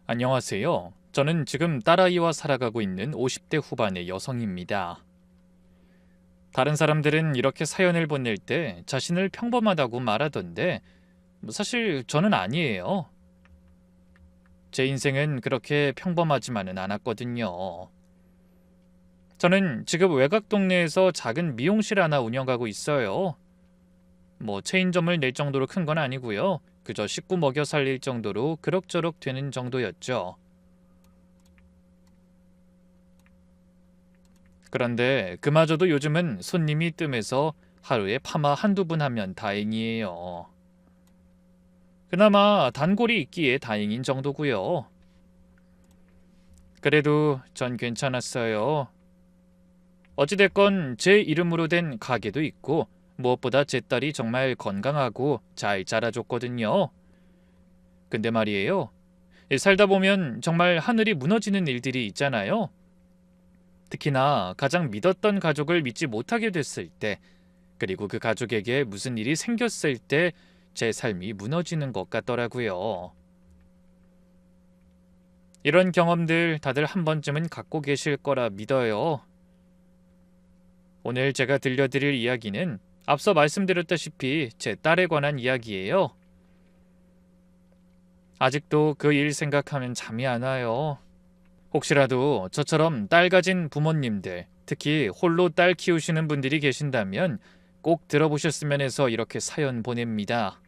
안녕하세요. 저는 지금 딸아이와 살아가고 있는 50대 후반의 여성입니다. 다른 사람들은 이렇게 사연을 보낼 때 자신을 평범하다고 말하던데, 사실 저는 아니에요. 제 인생은 그렇게 평범하지만은 않았거든요. 저는 지금 외곽 동네에서 작은 미용실 하나 운영하고 있어요. 체인점을 낼 정도로 큰 건 아니고요. 그저 식구 먹여 살릴 정도로 그럭저럭 되는 정도였죠. 그런데 그마저도 요즘은 손님이 뜸해서 하루에 파마 한두 분 하면 다행이에요. 그나마 단골이 있기에 다행인 정도고요. 그래도 전 괜찮았어요. 어찌됐건 제 이름으로 된 가게도 있고 무엇보다 제 딸이 정말 건강하고 잘 자라줬거든요. 근데 말이에요. 살다 보면 정말 하늘이 무너지는 일들이 있잖아요. 특히나 가장 믿었던 가족을 믿지 못하게 됐을 때, 그리고 그 가족에게 무슨 일이 생겼을 때 제 삶이 무너지는 것 같더라고요. 이런 경험들 다들 한 번쯤은 갖고 계실 거라 믿어요. 오늘 제가 들려드릴 이야기는 앞서 말씀드렸다시피 제 딸에 관한 이야기예요. 아직도 그 일 생각하면 잠이 안 와요. 혹시라도 저처럼 딸 가진 부모님들, 특히 홀로 딸 키우시는 분들이 계신다면 꼭 들어보셨으면 해서 이렇게 사연 보냅니다.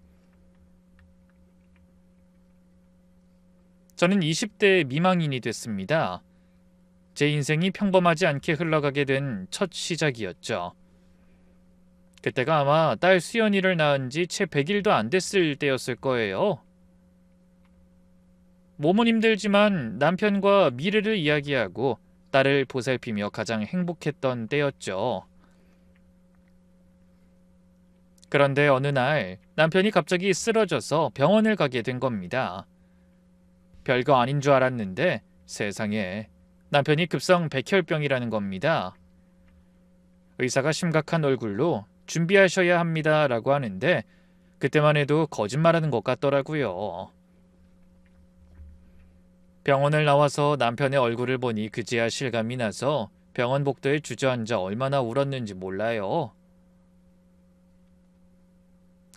저는 20대 미망인이 됐습니다. 제 인생이 평범하지 않게 흘러가게 된 첫 시작이었죠. 그때가 아마 딸 수연이를 낳은 지 채 100일도 안 됐을 때였을 거예요. 몸은 힘들지만 남편과 미래를 이야기하고 딸을 보살피며 가장 행복했던 때였죠. 그런데 어느 날 남편이 갑자기 쓰러져서 병원을 가게 된 겁니다. 별거 아닌 줄 알았는데 세상에, 남편이 급성 백혈병이라는 겁니다. 의사가 심각한 얼굴로 준비하셔야 합니다라고 하는데 그때만 해도 거짓말하는 것 같더라고요. 병원을 나와서 남편의 얼굴을 보니 그제야 실감이 나서 병원 복도에 주저앉아 얼마나 울었는지 몰라요.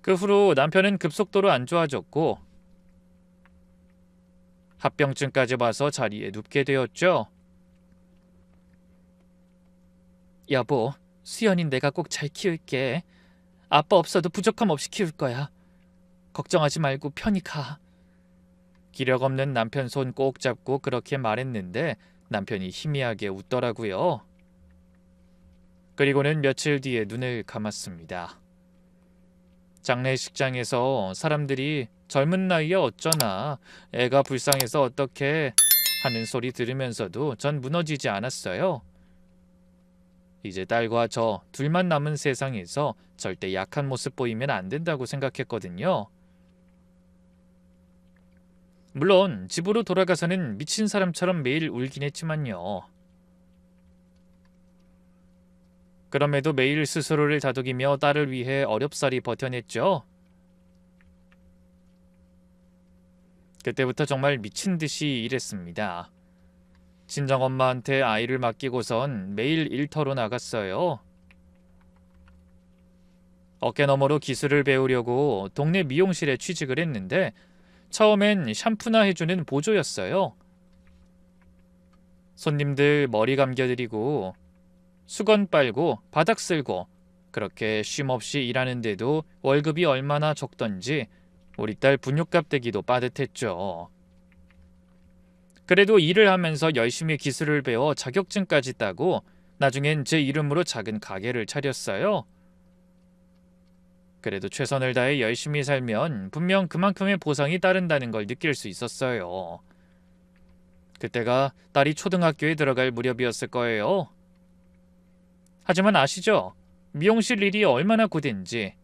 그 후로 남편은 급속도로 안 좋아졌고 합병증까지 와서 자리에 눕게 되었죠. 여보, 수연이 내가 꼭 잘 키울게. 아빠 없어도 부족함 없이 키울 거야. 걱정하지 말고 편히 가. 기력 없는 남편 손 꼭 잡고 그렇게 말했는데 남편이 희미하게 웃더라고요. 그리고는 며칠 뒤에 눈을 감았습니다. 장례식장에서 사람들이 젊은 나이에 어쩌나, 애가 불쌍해서 어떻게 하는 소리 들으면서도 전 무너지지 않았어요. 이제 딸과 저 둘만 남은 세상에서 절대 약한 모습 보이면 안 된다고 생각했거든요. 물론 집으로 돌아가서는 미친 사람처럼 매일 울긴 했지만요. 그럼에도 매일 스스로를 다독이며 딸을 위해 어렵사리 버텨냈죠. 그때부터 정말 미친 듯이 일했습니다. 친정엄마한테 아이를 맡기고선 매일 일터로 나갔어요. 어깨너머로 기술을 배우려고 동네 미용실에 취직을 했는데 처음엔 샴푸나 해주는 보조였어요. 손님들 머리 감겨드리고 수건 빨고 바닥 쓸고 그렇게 쉼없이 일하는데도 월급이 얼마나 적던지 우리 딸 분유값 대기도 빠듯했죠. 그래도 일을 하면서 열심히 기술을 배워 자격증까지 따고 나중엔 제 이름으로 작은 가게를 차렸어요. 그래도 최선을 다해 열심히 살면 분명 그만큼의 보상이 따른다는 걸 느낄 수 있었어요. 그때가 딸이 초등학교에 들어갈 무렵이었을 거예요. 하지만 아시죠? 미용실 일이 얼마나 고된지.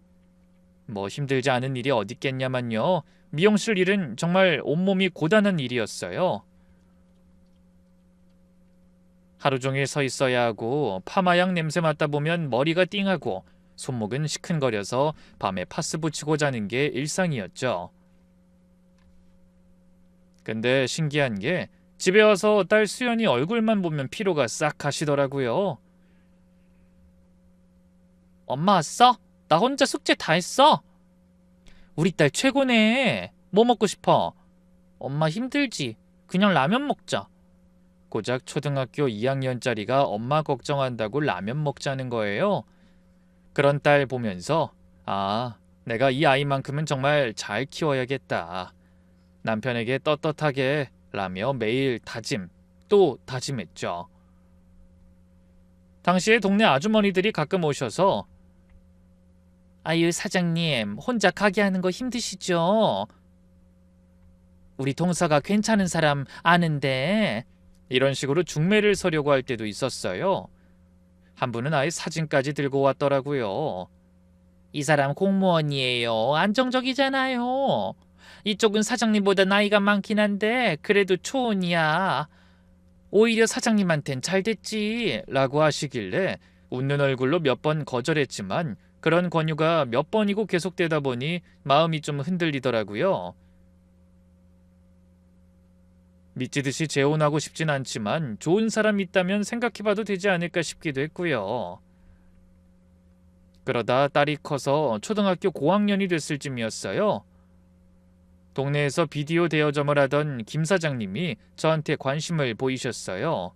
힘들지 않은 일이 어딨겠냐만요. 미용실 일은 정말 온몸이 고단한 일이었어요. 하루 종일 서 있어야 하고 파마약 냄새 맡다 보면 머리가 띵하고 손목은 시큰거려서 밤에 파스 붙이고 자는 게 일상이었죠. 근데 신기한 게 집에 와서 딸 수연이 얼굴만 보면 피로가 싹 가시더라고요. 엄마 왔어? 나 혼자 숙제 다 했어. 우리 딸 최고네. 뭐 먹고 싶어? 엄마 힘들지. 그냥 라면 먹자. 고작 초등학교 2학년짜리가 엄마 걱정한다고 라면 먹자는 거예요. 그런 딸 보면서 내가 이 아이만큼은 정말 잘 키워야겠다. 남편에게 떳떳하게 라며 매일 또 다짐했죠. 당시에 동네 아주머니들이 가끔 오셔서 아유 사장님 혼자 가게 하는 거 힘드시죠? 우리 동서가 괜찮은 사람 아는데 이런 식으로 중매를 서려고 할 때도 있었어요. 한 분은 아예 사진까지 들고 왔더라고요. 이 사람 공무원이에요. 안정적이잖아요. 이쪽은 사장님보다 나이가 많긴 한데 그래도 초혼이야. 오히려 사장님한텐 잘 됐지 라고 하시길래 웃는 얼굴로 몇 번 거절했지만 그런 권유가 몇 번이고 계속되다 보니 마음이 좀 흔들리더라고요. 미치듯이 재혼하고 싶진 않지만 좋은 사람 있다면 생각해봐도 되지 않을까 싶기도 했고요. 그러다 딸이 커서 초등학교 고학년이 됐을 쯤이었어요. 동네에서 비디오 대여점을 하던 김 사장님이 저한테 관심을 보이셨어요.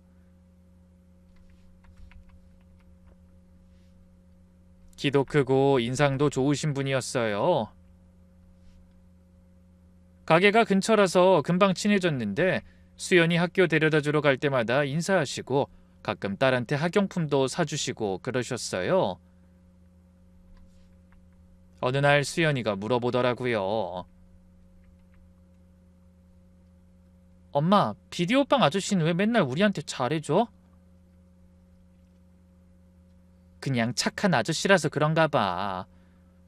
키도 크고 인상도 좋으신 분이었어요. 가게가 근처라서 금방 친해졌는데 수연이 학교 데려다주러 갈 때마다 인사하시고 가끔 딸한테 학용품도 사주시고 그러셨어요. 어느 날 수연이가 물어보더라고요. 엄마, 비디오방 아저씨는 왜 맨날 우리한테 잘해줘? 그냥 착한 아저씨라서 그런가 봐.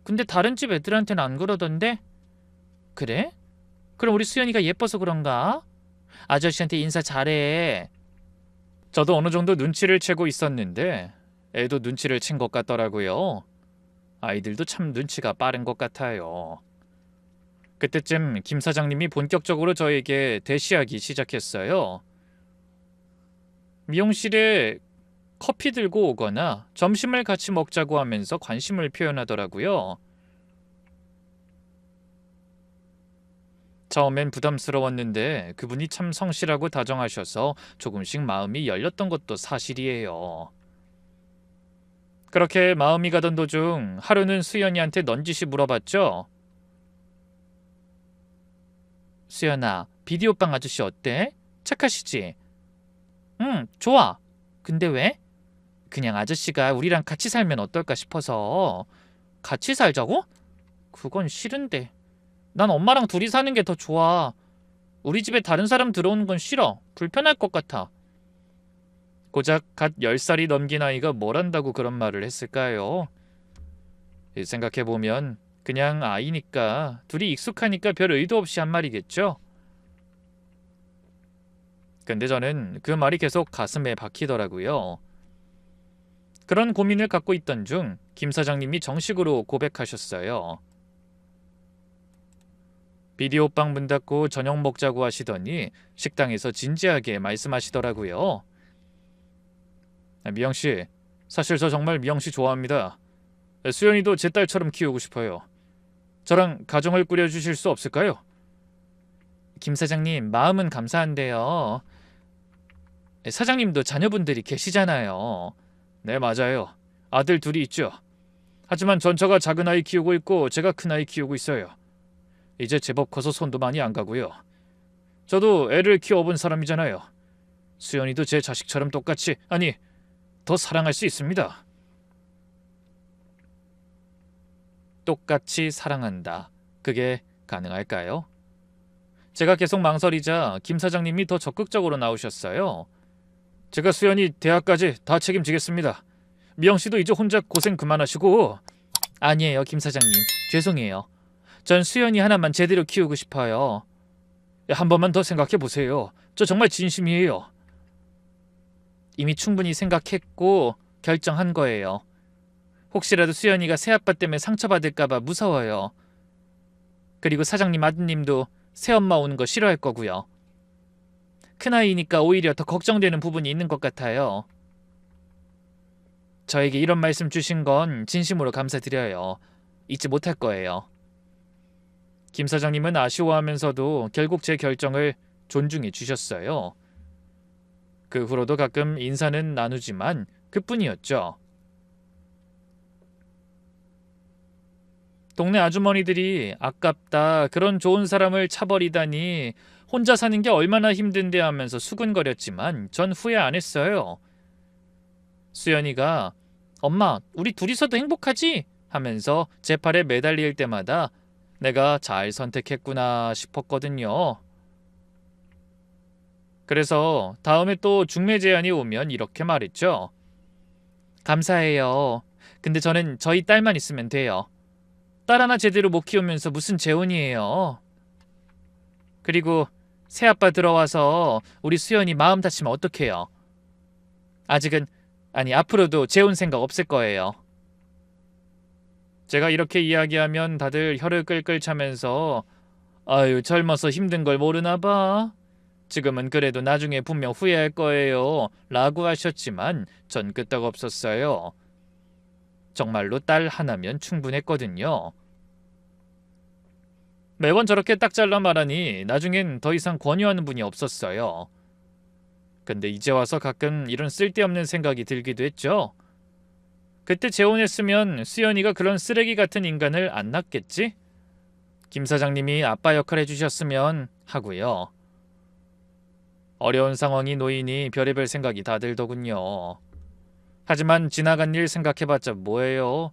근데 다른 집 애들한테는 안 그러던데? 그래? 그럼 우리 수연이가 예뻐서 그런가? 아저씨한테 인사 잘해. 저도 어느 정도 눈치를 채고 있었는데 애도 눈치를 챈 것 같더라고요. 아이들도 참 눈치가 빠른 것 같아요. 그때쯤 김 사장님이 본격적으로 저에게 대시하기 시작했어요. 미용실에 커피 들고 오거나 점심을 같이 먹자고 하면서 관심을 표현하더라고요. 처음엔 부담스러웠는데 그분이 참 성실하고 다정하셔서 조금씩 마음이 열렸던 것도 사실이에요. 그렇게 마음이 가던 도중 하루는 수연이한테 넌지시 물어봤죠. 수연아, 비디오방 아저씨 어때? 착하시지? 응, 좋아. 근데 왜? 그냥 아저씨가 우리랑 같이 살면 어떨까 싶어서. 같이 살자고? 그건 싫은데. 난 엄마랑 둘이 사는 게 더 좋아. 우리 집에 다른 사람 들어오는 건 싫어. 불편할 것 같아. 고작 갓 10살이 넘긴 아이가 뭘 안다고 그런 말을 했을까요? 생각해보면 그냥 아이니까 둘이 익숙하니까 별 의도 없이 한 말이겠죠? 근데 저는 그 말이 계속 가슴에 박히더라고요. 그런 고민을 갖고 있던 중 김 사장님이 정식으로 고백하셨어요. 비디오방 문 닫고 저녁 먹자고 하시더니 식당에서 진지하게 말씀하시더라고요. 미영씨, 사실 저 정말 미영씨 좋아합니다. 수연이도 제 딸처럼 키우고 싶어요. 저랑 가정을 꾸려주실 수 없을까요? 김 사장님, 마음은 감사한데요. 사장님도 자녀분들이 계시잖아요. 네, 맞아요. 아들 둘이 있죠. 하지만 전처가 작은 아이 키우고 있고 제가 큰 아이 키우고 있어요. 이제 제법 커서 손도 많이 안 가고요. 저도 애를 키워본 사람이잖아요. 수연이도 제 자식처럼 똑같이, 아니, 더 사랑할 수 있습니다. 똑같이 사랑한다. 그게 가능할까요? 제가 계속 망설이자 김 사장님이 더 적극적으로 나오셨어요. 제가 수연이 대학까지 다 책임지겠습니다. 미영 씨도 이제 혼자 고생 그만하시고. 아니에요, 김 사장님. 죄송해요. 전 수연이 하나만 제대로 키우고 싶어요. 한 번만 더 생각해 보세요. 저 정말 진심이에요. 이미 충분히 생각했고 결정한 거예요. 혹시라도 수연이가 새아빠 때문에 상처받을까봐 무서워요. 그리고 사장님 아드님도 새엄마 오는 거 싫어할 거고요. 큰아이니까 오히려 더 걱정되는 부분이 있는 것 같아요. 저에게 이런 말씀 주신 건 진심으로 감사드려요. 잊지 못할 거예요. 김 사장님은 아쉬워하면서도 결국 제 결정을 존중해 주셨어요. 그 후로도 가끔 인사는 나누지만 그뿐이었죠. 동네 아주머니들이 아깝다, 그런 좋은 사람을 차버리다니, 혼자 사는 게 얼마나 힘든데 하면서 수근거렸지만 전 후회 안 했어요. 수연이가 엄마, 우리 둘이서도 행복하지? 하면서 제 팔에 매달릴 때마다 내가 잘 선택했구나 싶었거든요. 그래서 다음에 또 중매 제안이 오면 이렇게 말했죠. 감사해요. 근데 저는 저희 딸만 있으면 돼요. 딸 하나 제대로 못 키우면서 무슨 재혼이에요. 그리고 새아빠 들어와서 우리 수연이 마음 다치면 어떡해요. 아직은, 아니 앞으로도 재혼 생각 없을 거예요. 제가 이렇게 이야기하면 다들 혀를 끌끌 차면서 아유, 젊어서 힘든 걸 모르나 봐. 지금은 그래도 나중에 분명 후회할 거예요. 라고 하셨지만 전 끄떡없었어요. 정말로 딸 하나면 충분했거든요. 매번 저렇게 딱 잘라 말하니 나중엔 더 이상 권유하는 분이 없었어요. 근데 이제 와서 가끔 이런 쓸데없는 생각이 들기도 했죠. 그때 재혼했으면 수연이가 그런 쓰레기 같은 인간을 안 낳겠지? 김 사장님이 아빠 역할 해주셨으면 하고요. 어려운 상황이 놓이니 별의별 생각이 다 들더군요. 하지만 지나간 일 생각해봤자 뭐예요?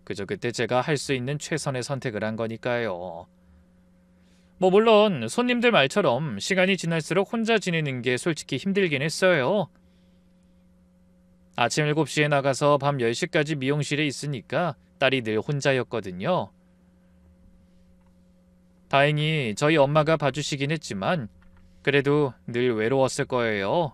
그저 그때 제가 할 수 있는 최선의 선택을 한 거니까요. 뭐 물론 손님들 말처럼 시간이 지날수록 혼자 지내는 게 솔직히 힘들긴 했어요. 아침 7시에 나가서 밤 10시까지 미용실에 있으니까 딸이 늘 혼자였거든요. 다행히 저희 엄마가 봐주시긴 했지만 그래도 늘 외로웠을 거예요.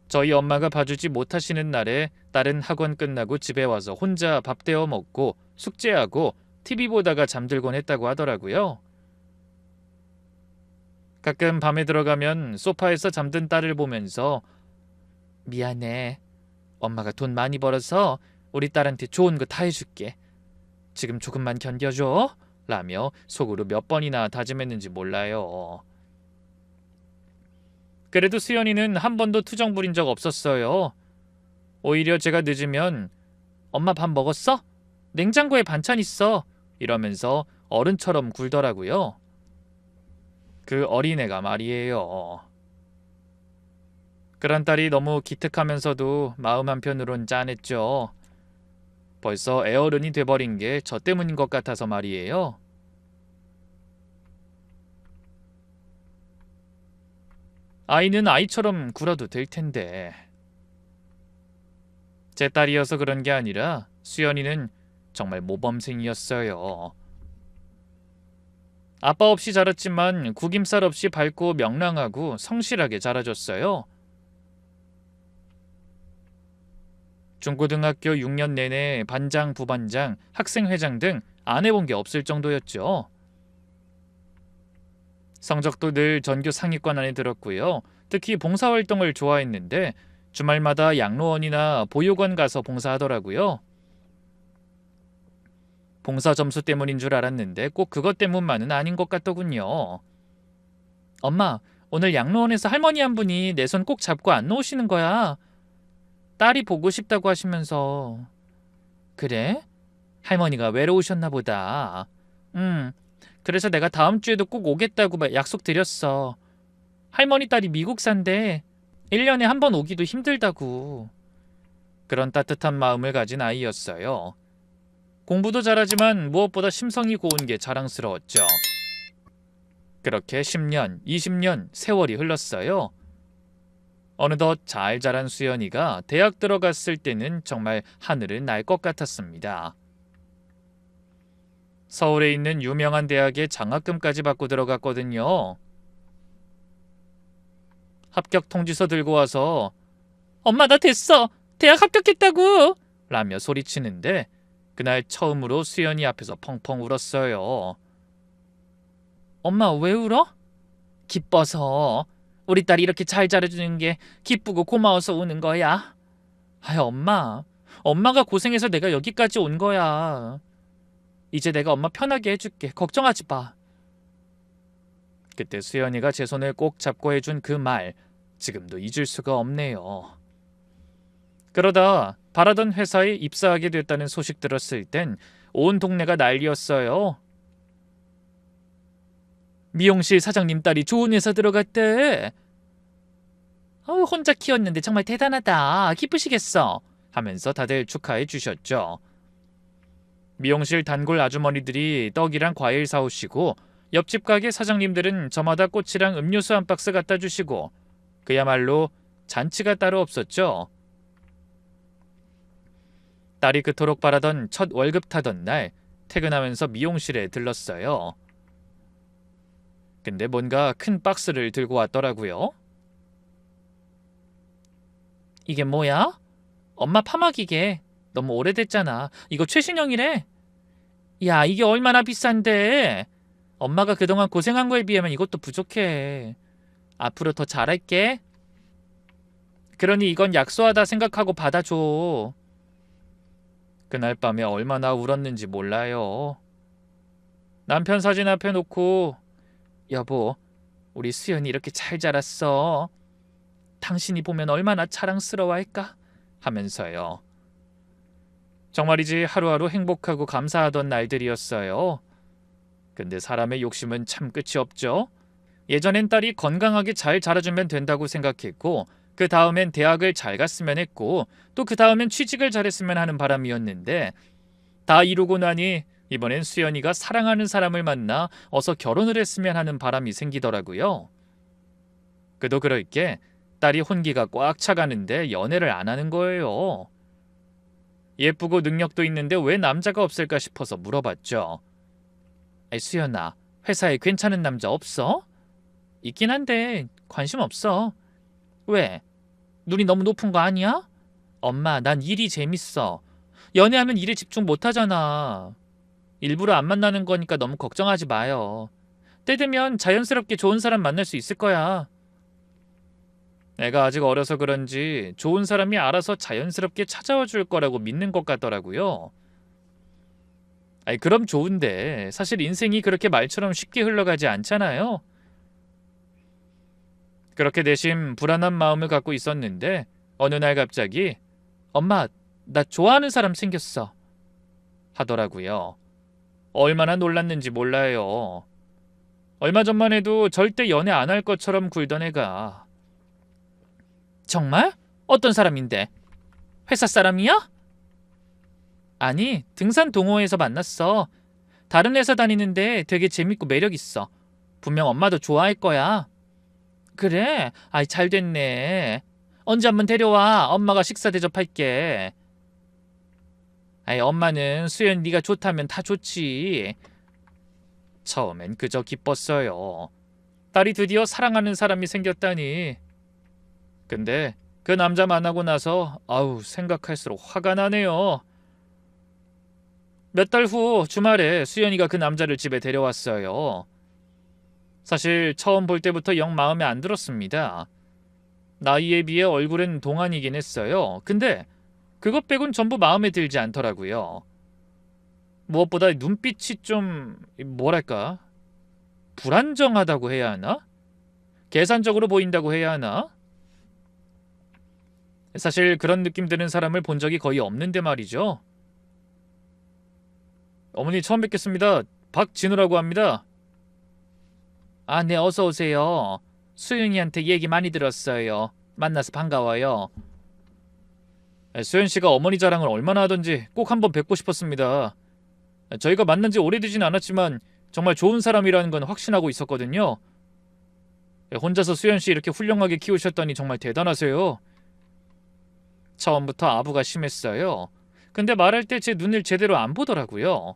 저희 엄마가 봐주지 못하시는 날에 딸은 학원 끝나고 집에 와서 혼자 밥 데워 먹고 숙제하고 TV 보다가 잠들곤 했다고 하더라고요. 가끔 밤에 들어가면 소파에서 잠든 딸을 보면서 미안해. 엄마가 돈 많이 벌어서 우리 딸한테 좋은 거 다 해줄게. 지금 조금만 견뎌줘. 라며 속으로 몇 번이나 다짐했는지 몰라요. 그래도 수연이는 한 번도 투정 부린 적 없었어요. 오히려 제가 늦으면 엄마 밥 먹었어? 냉장고에 반찬 있어. 이러면서 어른처럼 굴더라고요. 그 어린애가 말이에요. 그런 딸이 너무 기특하면서도 마음 한편으론 짠했죠. 벌써 애어른이 돼버린 게 저 때문인 것 같아서 말이에요. 아이는 아이처럼 굴어도 될 텐데. 제 딸이어서 그런 게 아니라 수연이는 정말 모범생이었어요. 아빠 없이 자랐지만 구김살 없이 밝고 명랑하고 성실하게 자라줬어요. 중고등학교 6년 내내 반장, 부반장, 학생회장 등 안 해본 게 없을 정도였죠. 성적도 늘 전교 상위권 안에 들었고요. 특히 봉사활동을 좋아했는데 주말마다 양로원이나 보육원 가서 봉사하더라고요. 봉사 점수 때문인 줄 알았는데 꼭 그것 때문만은 아닌 것 같더군요. 엄마, 오늘 양로원에서 할머니 한 분이 내 손 꼭 잡고 안 놓으시는 거야. 딸이 보고 싶다고 하시면서. 그래? 할머니가 외로우셨나 보다. 그래서 내가 다음 주에도 꼭 오겠다고 약속드렸어. 할머니 딸이 미국 산대. 1년에 한 번 오기도 힘들다고. 그런 따뜻한 마음을 가진 아이였어요. 공부도 잘하지만 무엇보다 심성이 고운 게 자랑스러웠죠. 그렇게 10년, 20년 세월이 흘렀어요. 어느덧 잘 자란 수연이가 대학 들어갔을 때는 정말 하늘을 날 것 같았습니다. 서울에 있는 유명한 대학에 장학금까지 받고 들어갔거든요. 합격 통지서 들고 와서 엄마 나 됐어! 대학 합격했다고! 라며 소리치는데 그날 처음으로 수연이 앞에서 펑펑 울었어요. 엄마 왜 울어? 기뻐서. 우리 딸이 이렇게 잘 자라주는 게 기쁘고 고마워서 우는 거야. 아이, 엄마가 고생해서 내가 여기까지 온 거야. 이제 내가 엄마 편하게 해줄게. 걱정하지 마. 그때 수연이가 제 손을 꼭 잡고 해준 그 말, 지금도 잊을 수가 없네요. 그러다 바라던 회사에 입사하게 됐다는 소식 들었을 땐 온 동네가 난리였어요. 미용실 사장님 딸이 좋은 회사 들어갔대. 혼자 키웠는데 정말 대단하다. 기쁘시겠어. 하면서 다들 축하해 주셨죠. 미용실 단골 아주머니들이 떡이랑 과일 사오시고 옆집 가게 사장님들은 저마다 꽃이랑 음료수 한 박스 갖다 주시고 그야말로 잔치가 따로 없었죠. 딸이 그토록 바라던 첫 월급 타던 날 퇴근하면서 미용실에 들렀어요. 근데 뭔가 큰 박스를 들고 왔더라고요. 이게 뭐야? 엄마 파마기계. 너무 오래됐잖아. 이거 최신형이래. 야, 이게 얼마나 비싼데. 엄마가 그동안 고생한 거에 비하면 이것도 부족해. 앞으로 더 잘할게. 그러니 이건 약소하다 생각하고 받아줘. 그날 밤에 얼마나 울었는지 몰라요. 남편 사진 앞에 놓고 여보, 우리 수연이 이렇게 잘 자랐어. 당신이 보면 얼마나 자랑스러워할까? 하면서요. 정말이지 하루하루 행복하고 감사하던 날들이었어요. 근데 사람의 욕심은 참 끝이 없죠. 예전엔 딸이 건강하게 잘 자라주면 된다고 생각했고 그 다음엔 대학을 잘 갔으면 했고 또 그 다음엔 취직을 잘했으면 하는 바람이었는데 다 이루고 나니 이번엔 수연이가 사랑하는 사람을 만나 어서 결혼을 했으면 하는 바람이 생기더라고요. 그도 그럴 게 딸이 혼기가 꽉 차가는데 연애를 안 하는 거예요. 예쁘고 능력도 있는데 왜 남자가 없을까 싶어서 물어봤죠. 수연아, 회사에 괜찮은 남자 없어? 있긴 한데 관심 없어. 왜? 눈이 너무 높은 거 아니야? 엄마, 난 일이 재밌어. 연애하면 일에 집중 못하잖아. 일부러 안 만나는 거니까 너무 걱정하지 마요. 때 되면 자연스럽게 좋은 사람 만날 수 있을 거야. 내가 아직 어려서 그런지 좋은 사람이 알아서 자연스럽게 찾아와 줄 거라고 믿는 것 같더라고요. 그럼 좋은데 사실 인생이 그렇게 말처럼 쉽게 흘러가지 않잖아요. 그렇게 내심 불안한 마음을 갖고 있었는데 어느 날 갑자기 엄마, 나 좋아하는 사람 생겼어. 하더라고요. 얼마나 놀랐는지 몰라요. 얼마 전만 해도 절대 연애 안 할 것처럼 굴던 애가. 정말? 어떤 사람인데? 회사 사람이야? 아니, 등산 동호회에서 만났어. 다른 회사 다니는데 되게 재밌고 매력 있어. 분명 엄마도 좋아할 거야. 그래? 아이, 잘 됐네. 언제 한번 데려와. 엄마가 식사 대접할게. 아이, 엄마는 수연 네가 좋다면 다 좋지. 처음엔 그저 기뻤어요. 딸이 드디어 사랑하는 사람이 생겼다니. 근데 그 남자 만나고 나서 생각할수록 화가 나네요. 몇 달 후 주말에 수연이가 그 남자를 집에 데려왔어요. 사실 처음 볼 때부터 영 마음에 안 들었습니다. 나이에 비해 얼굴은 동안이긴 했어요. 근데 그것 빼곤 전부 마음에 들지 않더라고요. 무엇보다 눈빛이 좀 뭐랄까 불안정하다고 해야 하나? 계산적으로 보인다고 해야 하나? 사실 그런 느낌 드는 사람을 본 적이 거의 없는데 말이죠. 어머니 처음 뵙겠습니다. 박진우라고 합니다. 아, 네, 어서 오세요. 수윤이한테 얘기 많이 들었어요. 만나서 반가워요. 수연 씨가 어머니 자랑을 얼마나 하던지 꼭 한번 뵙고 싶었습니다. 저희가 만난 지 오래되진 않았지만 정말 좋은 사람이라는 건 확신하고 있었거든요. 혼자서 수연 씨 이렇게 훌륭하게 키우셨다니 정말 대단하세요. 처음부터 아부가 심했어요. 근데 말할 때 제 눈을 제대로 안 보더라고요.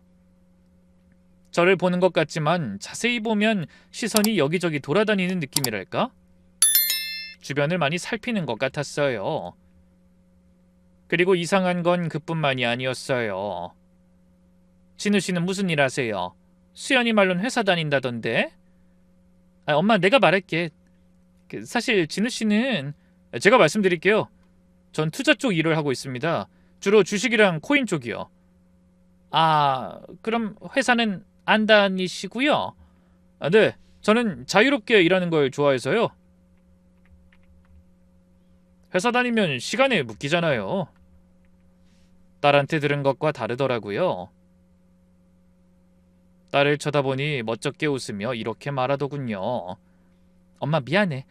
저를 보는 것 같지만 자세히 보면 시선이 여기저기 돌아다니는 느낌이랄까? 주변을 많이 살피는 것 같았어요. 그리고 이상한 건 그뿐만이 아니었어요. 진우 씨는 무슨 일 하세요? 수연이 말론 회사 다닌다던데? 엄마, 내가 말할게. 사실 진우 씨는 제가 말씀드릴게요. 전 투자 쪽 일을 하고 있습니다. 주로 주식이랑 코인 쪽이요. 아, 그럼 회사는 안 다니시고요? 아, 네. 저는 자유롭게 일하는 걸 좋아해서요. 회사 다니면 시간에 묶이잖아요. 딸한테 들은 것과 다르더라고요. 딸을 쳐다보니 멋쩍게 웃으며 이렇게 말하더군요. 엄마 미안해.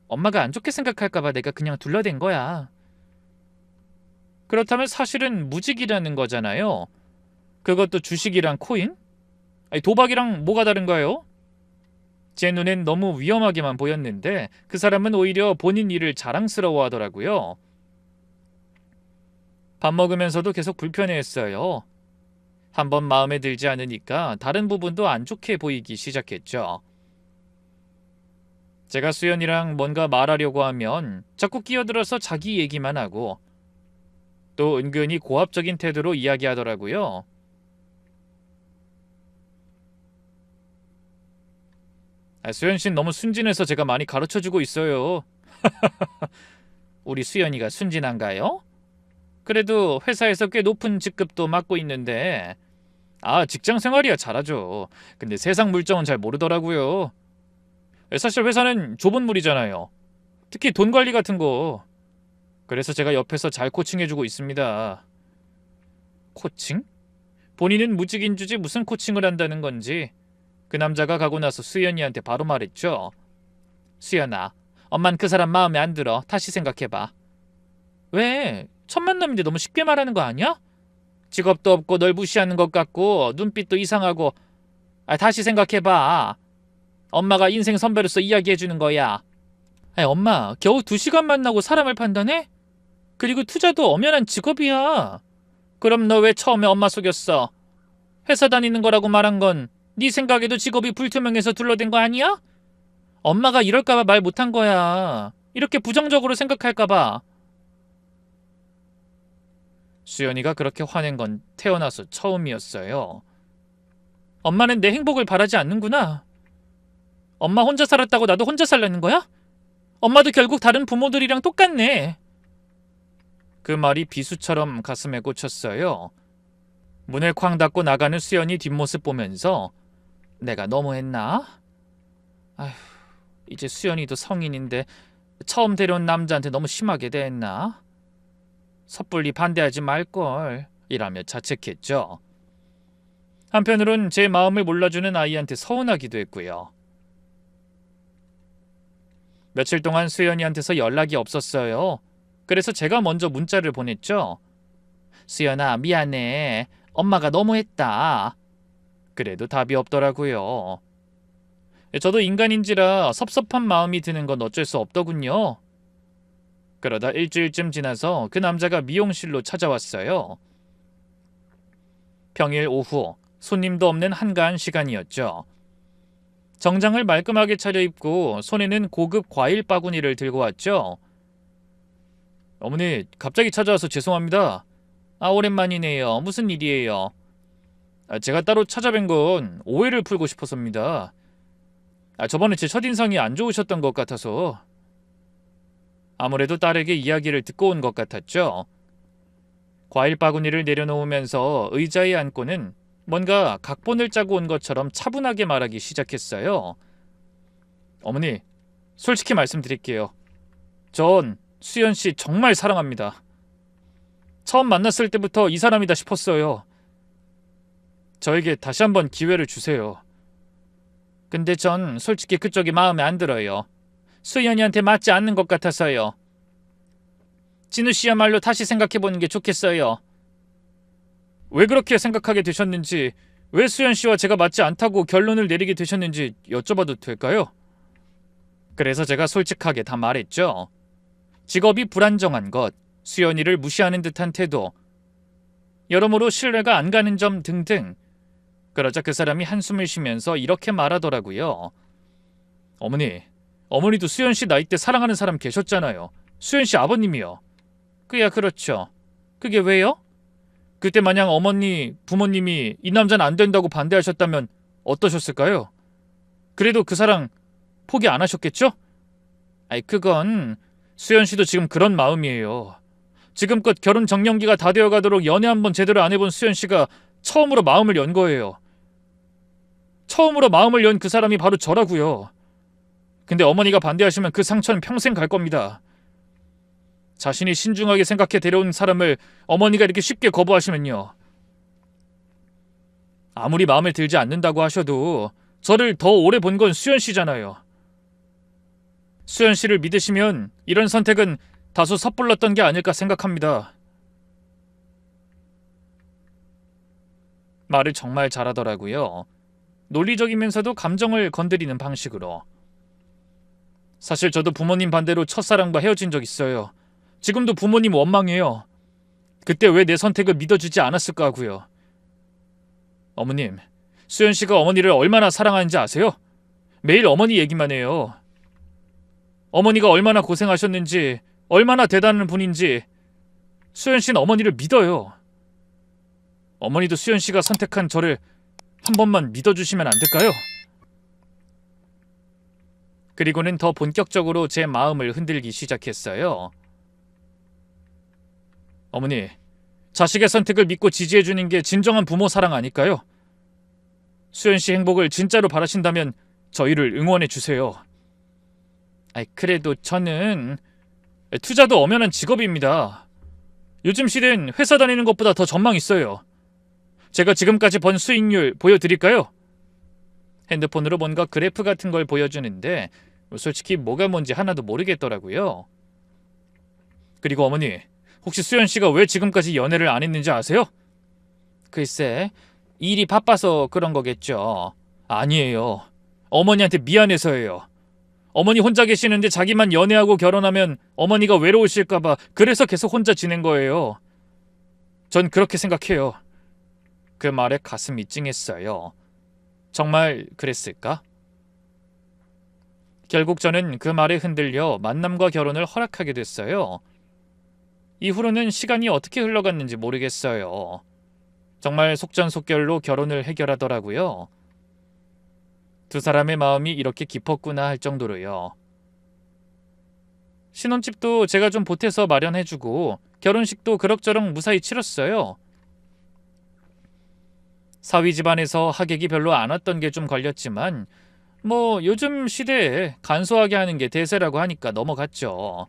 엄마가 안 좋게 생각할까봐 내가 그냥 둘러댄 거야. 그렇다면 사실은 무직이라는 거잖아요. 그것도 주식이랑 코인? 아니, 도박이랑 뭐가 다른가요? 제 눈엔 너무 위험하게만 보였는데 그 사람은 오히려 본인 일을 자랑스러워 하더라고요. 밥 먹으면서도 계속 불편해했어요. 한번 마음에 들지 않으니까 다른 부분도 안 좋게 보이기 시작했죠. 제가 수연이랑 뭔가 말하려고 하면 자꾸 끼어들어서 자기 얘기만 하고 또 은근히 고압적인 태도로 이야기하더라고요. 수연 씨는 너무 순진해서 제가 많이 가르쳐주고 있어요. 우리 수연이가 순진한가요? 그래도 회사에서 꽤 높은 직급도 맡고 있는데 직장 생활이야 잘하죠. 근데 세상 물정은 잘 모르더라고요. 사실 회사는 좁은 물이잖아요. 특히 돈 관리 같은 거. 그래서 제가 옆에서 잘 코칭해주고 있습니다. 코칭? 본인은 무직인 주지 무슨 코칭을 한다는 건지 그 남자가 가고 나서 수연이한테 바로 말했죠. 수연아, 엄만 그 사람 마음에 안 들어. 다시 생각해봐. 왜? 첫 만남인데 너무 쉽게 말하는 거 아니야? 직업도 없고 널 무시하는 것 같고 눈빛도 이상하고 다시 생각해봐. 엄마가 인생 선배로서 이야기해주는 거야. 엄마, 겨우 2시간 만나고 사람을 판단해? 그리고 투자도 엄연한 직업이야. 그럼 너 왜 처음에 엄마 속였어? 회사 다니는 거라고 말한 건 네 생각에도 직업이 불투명해서 둘러댄 거 아니야? 엄마가 이럴까봐 말 못한 거야. 이렇게 부정적으로 생각할까봐. 수연이가 그렇게 화낸 건 태어나서 처음이었어요. 엄마는 내 행복을 바라지 않는구나. 엄마 혼자 살았다고 나도 혼자 살라는 거야? 엄마도 결국 다른 부모들이랑 똑같네. 그 말이 비수처럼 가슴에 꽂혔어요. 문을 쾅 닫고 나가는 수연이 뒷모습 보면서 내가 너무했나? 아휴, 이제 수연이도 성인인데 처음 데려온 남자한테 너무 심하게 대했나? 섣불리 반대하지 말걸 이라며 자책했죠. 한편으론 제 마음을 몰라주는 아이한테 서운하기도 했고요. 며칠 동안 수연이한테서 연락이 없었어요. 그래서 제가 먼저 문자를 보냈죠. 수연아, 미안해. 엄마가 너무했다. 그래도 답이 없더라고요. 저도 인간인지라 섭섭한 마음이 드는 건 어쩔 수 없더군요. 그러다 일주일쯤 지나서 그 남자가 미용실로 찾아왔어요. 평일 오후 손님도 없는 한가한 시간이었죠. 정장을 말끔하게 차려입고 손에는 고급 과일 바구니를 들고 왔죠. 어머니, 갑자기 찾아와서 죄송합니다. 오랜만이네요. 무슨 일이에요? 제가 따로 찾아뵌 건 오해를 풀고 싶어서입니다. 저번에 제 첫인상이 안 좋으셨던 것 같아서. 아무래도 딸에게 이야기를 듣고 온 것 같았죠. 과일 바구니를 내려놓으면서 의자에 앉고는 뭔가 각본을 짜고 온 것처럼 차분하게 말하기 시작했어요. 어머니, 솔직히 말씀드릴게요. 전 수연 씨 정말 사랑합니다. 처음 만났을 때부터 이 사람이다 싶었어요. 저에게 다시 한번 기회를 주세요. 근데 전 솔직히 그쪽이 마음에 안 들어요. 수연이한테 맞지 않는 것 같아서요. 진우 씨야말로 다시 생각해보는 게 좋겠어요. 왜 그렇게 생각하게 되셨는지, 왜 수연 씨와 제가 맞지 않다고 결론을 내리게 되셨는지 여쭤봐도 될까요? 그래서 제가 솔직하게 다 말했죠. 직업이 불안정한 것, 수연이를 무시하는 듯한 태도, 여러모로 신뢰가 안 가는 점 등등. 그러자 그 사람이 한숨을 쉬면서 이렇게 말하더라고요. 어머니도 수연 씨 나이 때 사랑하는 사람 계셨잖아요. 수연 씨 아버님이요. 그야 그렇죠. 그게 왜요? 그때 만약 부모님이 이 남자는 안 된다고 반대하셨다면 어떠셨을까요? 그래도 그 사랑 포기 안 하셨겠죠? 아이, 그건 수연 씨도 지금 그런 마음이에요. 지금껏 결혼 정년기가 다 되어가도록 연애 한번 제대로 안 해본 수연 씨가 처음으로 마음을 연 거예요. 처음으로 마음을 연 그 사람이 바로 저라고요. 근데 어머니가 반대하시면 그 상처는 평생 갈 겁니다. 자신이 신중하게 생각해 데려온 사람을 어머니가 이렇게 쉽게 거부하시면요. 아무리 마음에 들지 않는다고 하셔도 저를 더 오래 본 건 수연 씨잖아요. 수연 씨를 믿으시면 이런 선택은 다소 섣불렀던 게 아닐까 생각합니다. 말을 정말 잘하더라고요. 논리적이면서도 감정을 건드리는 방식으로. 사실 저도 부모님 반대로 첫사랑과 헤어진 적 있어요. 지금도 부모님 원망해요. 그때 왜 내 선택을 믿어주지 않았을까 하고요. 어머님, 수연 씨가 어머니를 얼마나 사랑하는지 아세요? 매일 어머니 얘기만 해요. 어머니가 얼마나 고생하셨는지, 얼마나 대단한 분인지 수연 씨는 어머니를 믿어요. 어머니도 수연 씨가 선택한 저를 한 번만 믿어주시면 안 될까요? 그리고는 더 본격적으로 제 마음을 흔들기 시작했어요. 어머니, 자식의 선택을 믿고 지지해주는 게 진정한 부모 사랑 아닐까요? 수연 씨 행복을 진짜로 바라신다면 저희를 응원해주세요. 아이, 그래도 저는 투자도 엄연한 직업입니다. 요즘 시대엔 회사 다니는 것보다 더 전망 있어요. 제가 지금까지 번 수익률 보여드릴까요? 핸드폰으로 뭔가 그래프 같은 걸 보여주는데 솔직히 뭐가 뭔지 하나도 모르겠더라고요. 그리고 어머니, 혹시 수연 씨가 왜 지금까지 연애를 안 했는지 아세요? 글쎄, 일이 바빠서 그런 거겠죠. 아니에요. 어머니한테 미안해서예요. 어머니 혼자 계시는데 자기만 연애하고 결혼하면 어머니가 외로우실까봐 그래서 계속 혼자 지낸 거예요. 전 그렇게 생각해요. 그 말에 가슴이 찡했어요. 정말 그랬을까? 결국 저는 그 말에 흔들려 만남과 결혼을 허락하게 됐어요. 이후로는 시간이 어떻게 흘러갔는지 모르겠어요. 정말 속전속결로 결혼을 해결하더라고요. 두 사람의 마음이 이렇게 깊었구나 할 정도로요. 신혼집도 제가 좀 보태서 마련해주고 결혼식도 그럭저럭 무사히 치렀어요. 사위 집안에서 하객이 별로 안 왔던 게 좀 걸렸지만 뭐 요즘 시대에 간소하게 하는 게 대세라고 하니까 넘어갔죠.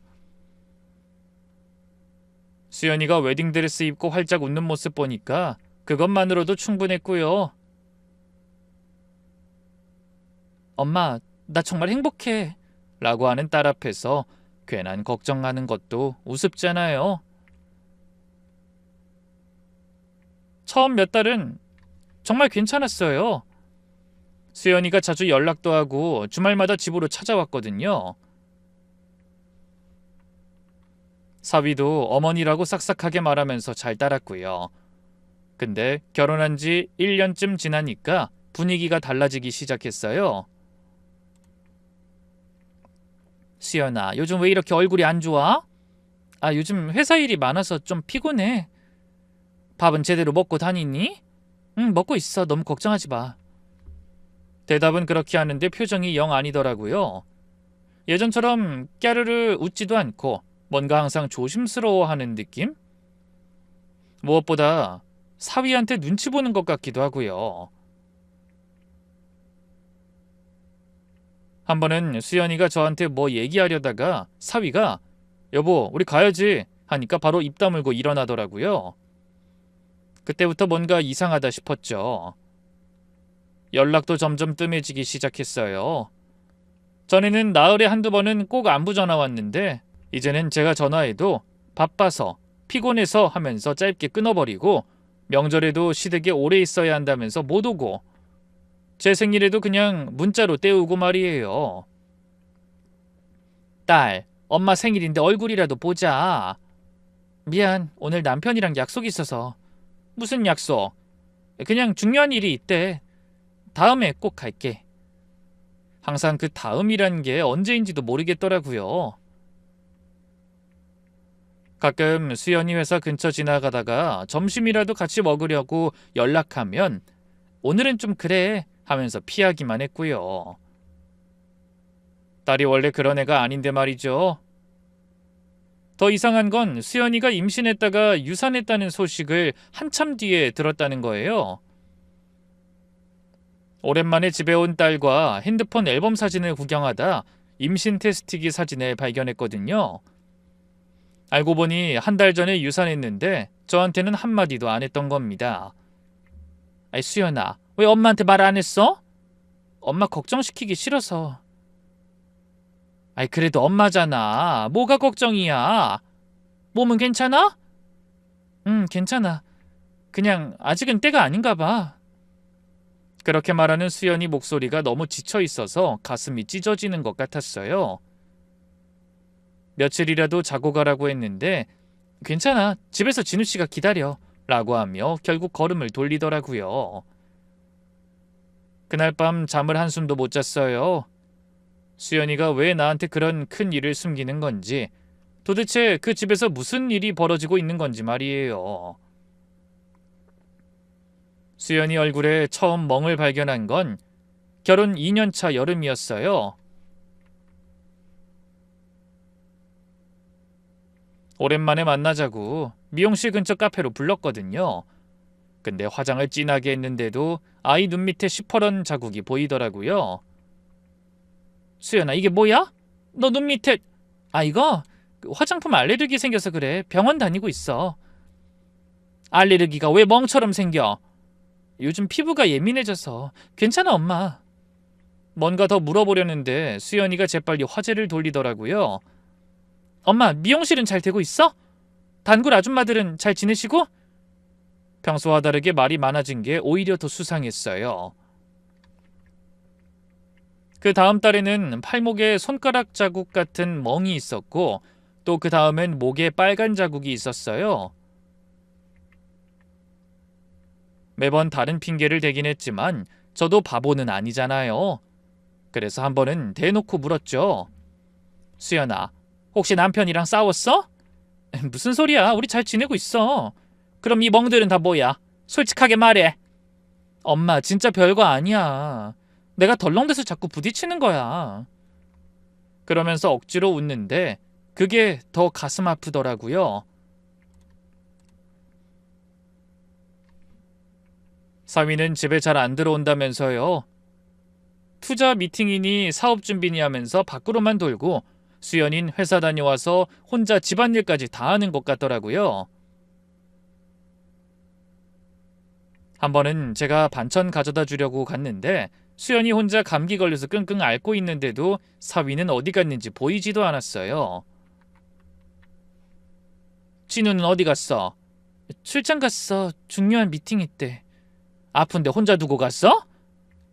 수연이가 웨딩드레스 입고 활짝 웃는 모습 보니까 그것만으로도 충분했고요. 엄마, 나 정말 행복해 라고 하는 딸 앞에서 괜한 걱정하는 것도 우습잖아요. 처음 몇 달은 정말 괜찮았어요. 수연이가 자주 연락도 하고 주말마다 집으로 찾아왔거든요. 사위도 어머니라고 싹싹하게 말하면서 잘 따랐고요. 근데 결혼한 지 1년쯤 지나니까 분위기가 달라지기 시작했어요. 수연아, 요즘 왜 이렇게 얼굴이 안 좋아? 아, 요즘 회사 일이 많아서 좀 피곤해. 밥은 제대로 먹고 다니니? 응, 먹고 있어. 너무 걱정하지 마. 대답은 그렇게 하는데 표정이 영 아니더라고요. 예전처럼 깨르르 웃지도 않고 뭔가 항상 조심스러워하는 느낌? 무엇보다 사위한테 눈치 보는 것 같기도 하고요. 한 번은 수연이가 저한테 뭐 얘기하려다가 사위가 여보, 우리 가야지 하니까 바로 입 다물고 일어나더라고요. 그때부터 뭔가 이상하다 싶었죠. 연락도 점점 뜸해지기 시작했어요. 전에는 나흘에 한두 번은 꼭 안부 전화 왔는데 이제는 제가 전화해도 바빠서 피곤해서 하면서 짧게 끊어버리고 명절에도 시댁에 오래 있어야 한다면서 못 오고 제 생일에도 그냥 문자로 때우고 말이에요. 딸, 엄마 생일인데 얼굴이라도 보자. 미안, 오늘 남편이랑 약속 있어서. 무슨 약속? 그냥 중요한 일이 있대. 다음에 꼭 갈게. 항상 그 다음이란 게 언제인지도 모르겠더라고요. 가끔 수연이 회사 근처 지나가다가 점심이라도 같이 먹으려고 연락하면 오늘은 좀 그래 하면서 피하기만 했고요. 딸이 원래 그런 애가 아닌데 말이죠. 더 이상한 건 수연이가 임신했다가 유산했다는 소식을 한참 뒤에 들었다는 거예요. 오랜만에 집에 온 딸과 핸드폰 앨범 사진을 구경하다 임신 테스트기 사진을 발견했거든요. 알고 보니 한 달 전에 유산했는데 저한테는 한마디도 안 했던 겁니다. 아이 수연아, 왜 엄마한테 말 안 했어? 엄마 걱정시키기 싫어서. 아이 그래도 엄마잖아. 뭐가 걱정이야? 몸은 괜찮아? 응, 괜찮아. 그냥 아직은 때가 아닌가 봐. 그렇게 말하는 수연이 목소리가 너무 지쳐 있어서 가슴이 찢어지는 것 같았어요. 며칠이라도 자고 가라고 했는데 괜찮아. 집에서 진우 씨가 기다려. 라고 하며 결국 걸음을 돌리더라고요. 그날 밤 잠을 한숨도 못 잤어요. 수연이가 왜 나한테 그런 큰 일을 숨기는 건지, 도대체 그 집에서 무슨 일이 벌어지고 있는 건지 말이에요. 수연이 얼굴에 처음 멍을 발견한 건 결혼 2년차 여름이었어요. 오랜만에 만나자고 미용실 근처 카페로 불렀거든요. 근데 화장을 진하게 했는데도 아이 눈 밑에 시퍼런 자국이 보이더라고요. 수연아, 이게 뭐야? 너 눈 밑에... 아, 이거 화장품 알레르기 생겨서 그래. 병원 다니고 있어. 알레르기가 왜 멍처럼 생겨? 요즘 피부가 예민해져서. 괜찮아, 엄마. 뭔가 더 물어보려는데 수연이가 재빨리 화제를 돌리더라고요. 엄마, 미용실은 잘 되고 있어? 단골 아줌마들은 잘 지내시고? 평소와 다르게 말이 많아진 게 오히려 더 수상했어요. 그 다음 달에는 팔목에 손가락 자국 같은 멍이 있었고, 또 그 다음엔 목에 빨간 자국이 있었어요. 매번 다른 핑계를 대긴 했지만 저도 바보는 아니잖아요. 그래서 한 번은 대놓고 물었죠. 수연아, 혹시 남편이랑 싸웠어? 무슨 소리야? 우리 잘 지내고 있어. 그럼 이 멍들은 다 뭐야? 솔직하게 말해. 엄마, 진짜 별거 아니야. 내가 덜렁대서 자꾸 부딪히는 거야. 그러면서 억지로 웃는데 그게 더 가슴 아프더라고요. 사위는 집에 잘 안 들어온다면서요. 투자 미팅이니 사업 준비니 하면서 밖으로만 돌고 수연인 회사 다녀와서 혼자 집안일까지 다 하는 것 같더라고요. 한 번은 제가 반찬 가져다 주려고 갔는데 수연이 혼자 감기 걸려서 끙끙 앓고 있는데도 사위는 어디 갔는지 보이지도 않았어요. 진우는 어디 갔어? 출장 갔어. 중요한 미팅 있대. 아픈데 혼자 두고 갔어?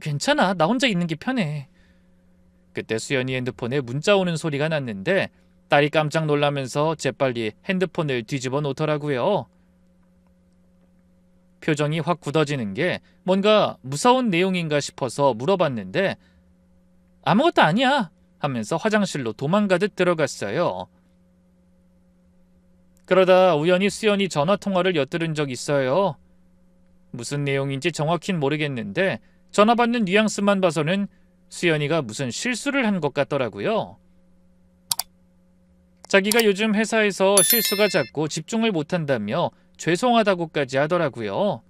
괜찮아. 나 혼자 있는 게 편해. 그때 수연이 핸드폰에 문자 오는 소리가 났는데 딸이 깜짝 놀라면서 재빨리 핸드폰을 뒤집어 놓더라고요. 표정이 확 굳어지는 게 뭔가 무서운 내용인가 싶어서 물어봤는데 아무것도 아니야 하면서 화장실로 도망가듯 들어갔어요. 그러다 우연히 수연이 전화통화를 엿들은 적 있어요. 무슨 내용인지 정확히는 모르겠는데 전화 받는 뉘앙스만 봐서는 수연이가 무슨 실수를 한 것 같더라고요. 자기가 요즘 회사에서 실수가 잦고 집중을 못한다며 죄송하다고까지 하더라고요.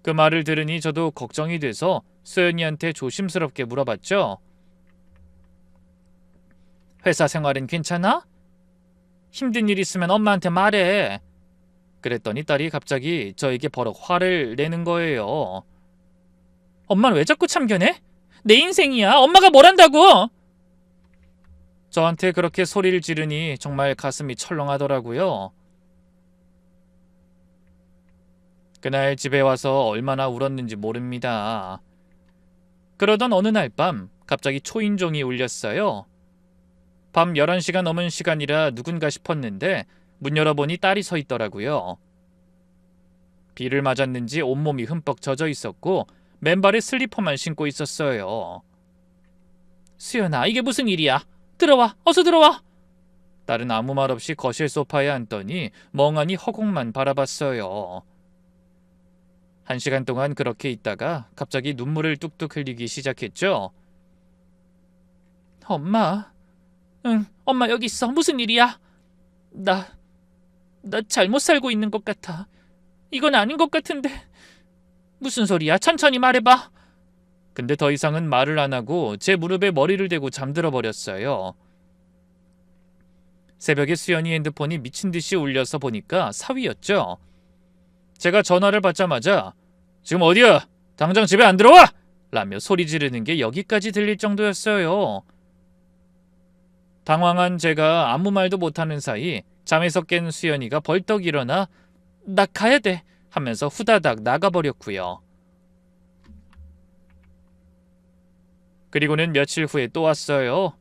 그 말을 들으니 저도 걱정이 돼서 수연이한테 조심스럽게 물어봤죠. 회사 생활은 괜찮아? 힘든 일 있으면 엄마한테 말해. 그랬더니 딸이 갑자기 저에게 버럭 화를 내는 거예요. 엄마는 왜 자꾸 참견해? 내 인생이야. 엄마가 뭘 한다고? 저한테 그렇게 소리를 지르니 정말 가슴이 철렁하더라고요. 그날 집에 와서 얼마나 울었는지 모릅니다. 그러던 어느 날 밤 갑자기 초인종이 울렸어요. 밤 11시가 넘은 시간이라 누군가 싶었는데 문 열어보니 딸이 서 있더라고요. 비를 맞았는지 온몸이 흠뻑 젖어 있었고 맨발에 슬리퍼만 신고 있었어요. 수연아, 이게 무슨 일이야? 들어와, 어서 들어와. 딸은 아무 말 없이 거실 소파에 앉더니 멍하니 허공만 바라봤어요. 1시간 동안 그렇게 있다가 갑자기 눈물을 뚝뚝 흘리기 시작했죠. 엄마. 응, 엄마 여기 있어. 무슨 일이야? 나 잘못 살고 있는 것 같아. 이건 아닌 것 같은데. 무슨 소리야? 천천히 말해봐. 근데 더 이상은 말을 안 하고 제 무릎에 머리를 대고 잠들어 버렸어요. 새벽에 수연이 핸드폰이 미친 듯이 울려서 보니까 사위였죠. 제가 전화를 받자마자 지금 어디야? 당장 집에 안 들어와! 라며 소리 지르는 게 여기까지 들릴 정도였어요. 당황한 제가 아무 말도 못하는 사이 잠에서 깬 수연이가 벌떡 일어나 나 가야 돼 하면서 후다닥 나가버렸고요. 그리고는 며칠 후에 또 왔어요.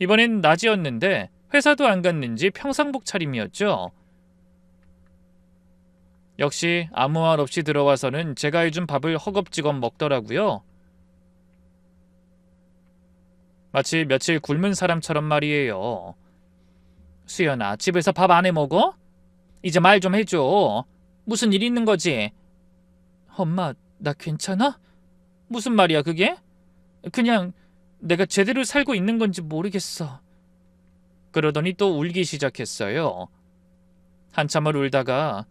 이번엔 낮이었는데 회사도 안 갔는지 평상복 차림이었죠. 역시 아무 말 없이 들어와서는 제가 해준 밥을 허겁지겁 먹더라고요. 마치 며칠 굶은 사람처럼 말이에요. 수연아, 집에서 밥 안 해 먹어? 이제 말 좀 해줘. 무슨 일 있는 거지? 엄마, 나 괜찮아? 무슨 말이야 그게? 그냥 내가 제대로 살고 있는 건지 모르겠어. 그러더니 또 울기 시작했어요. 한참을 울다가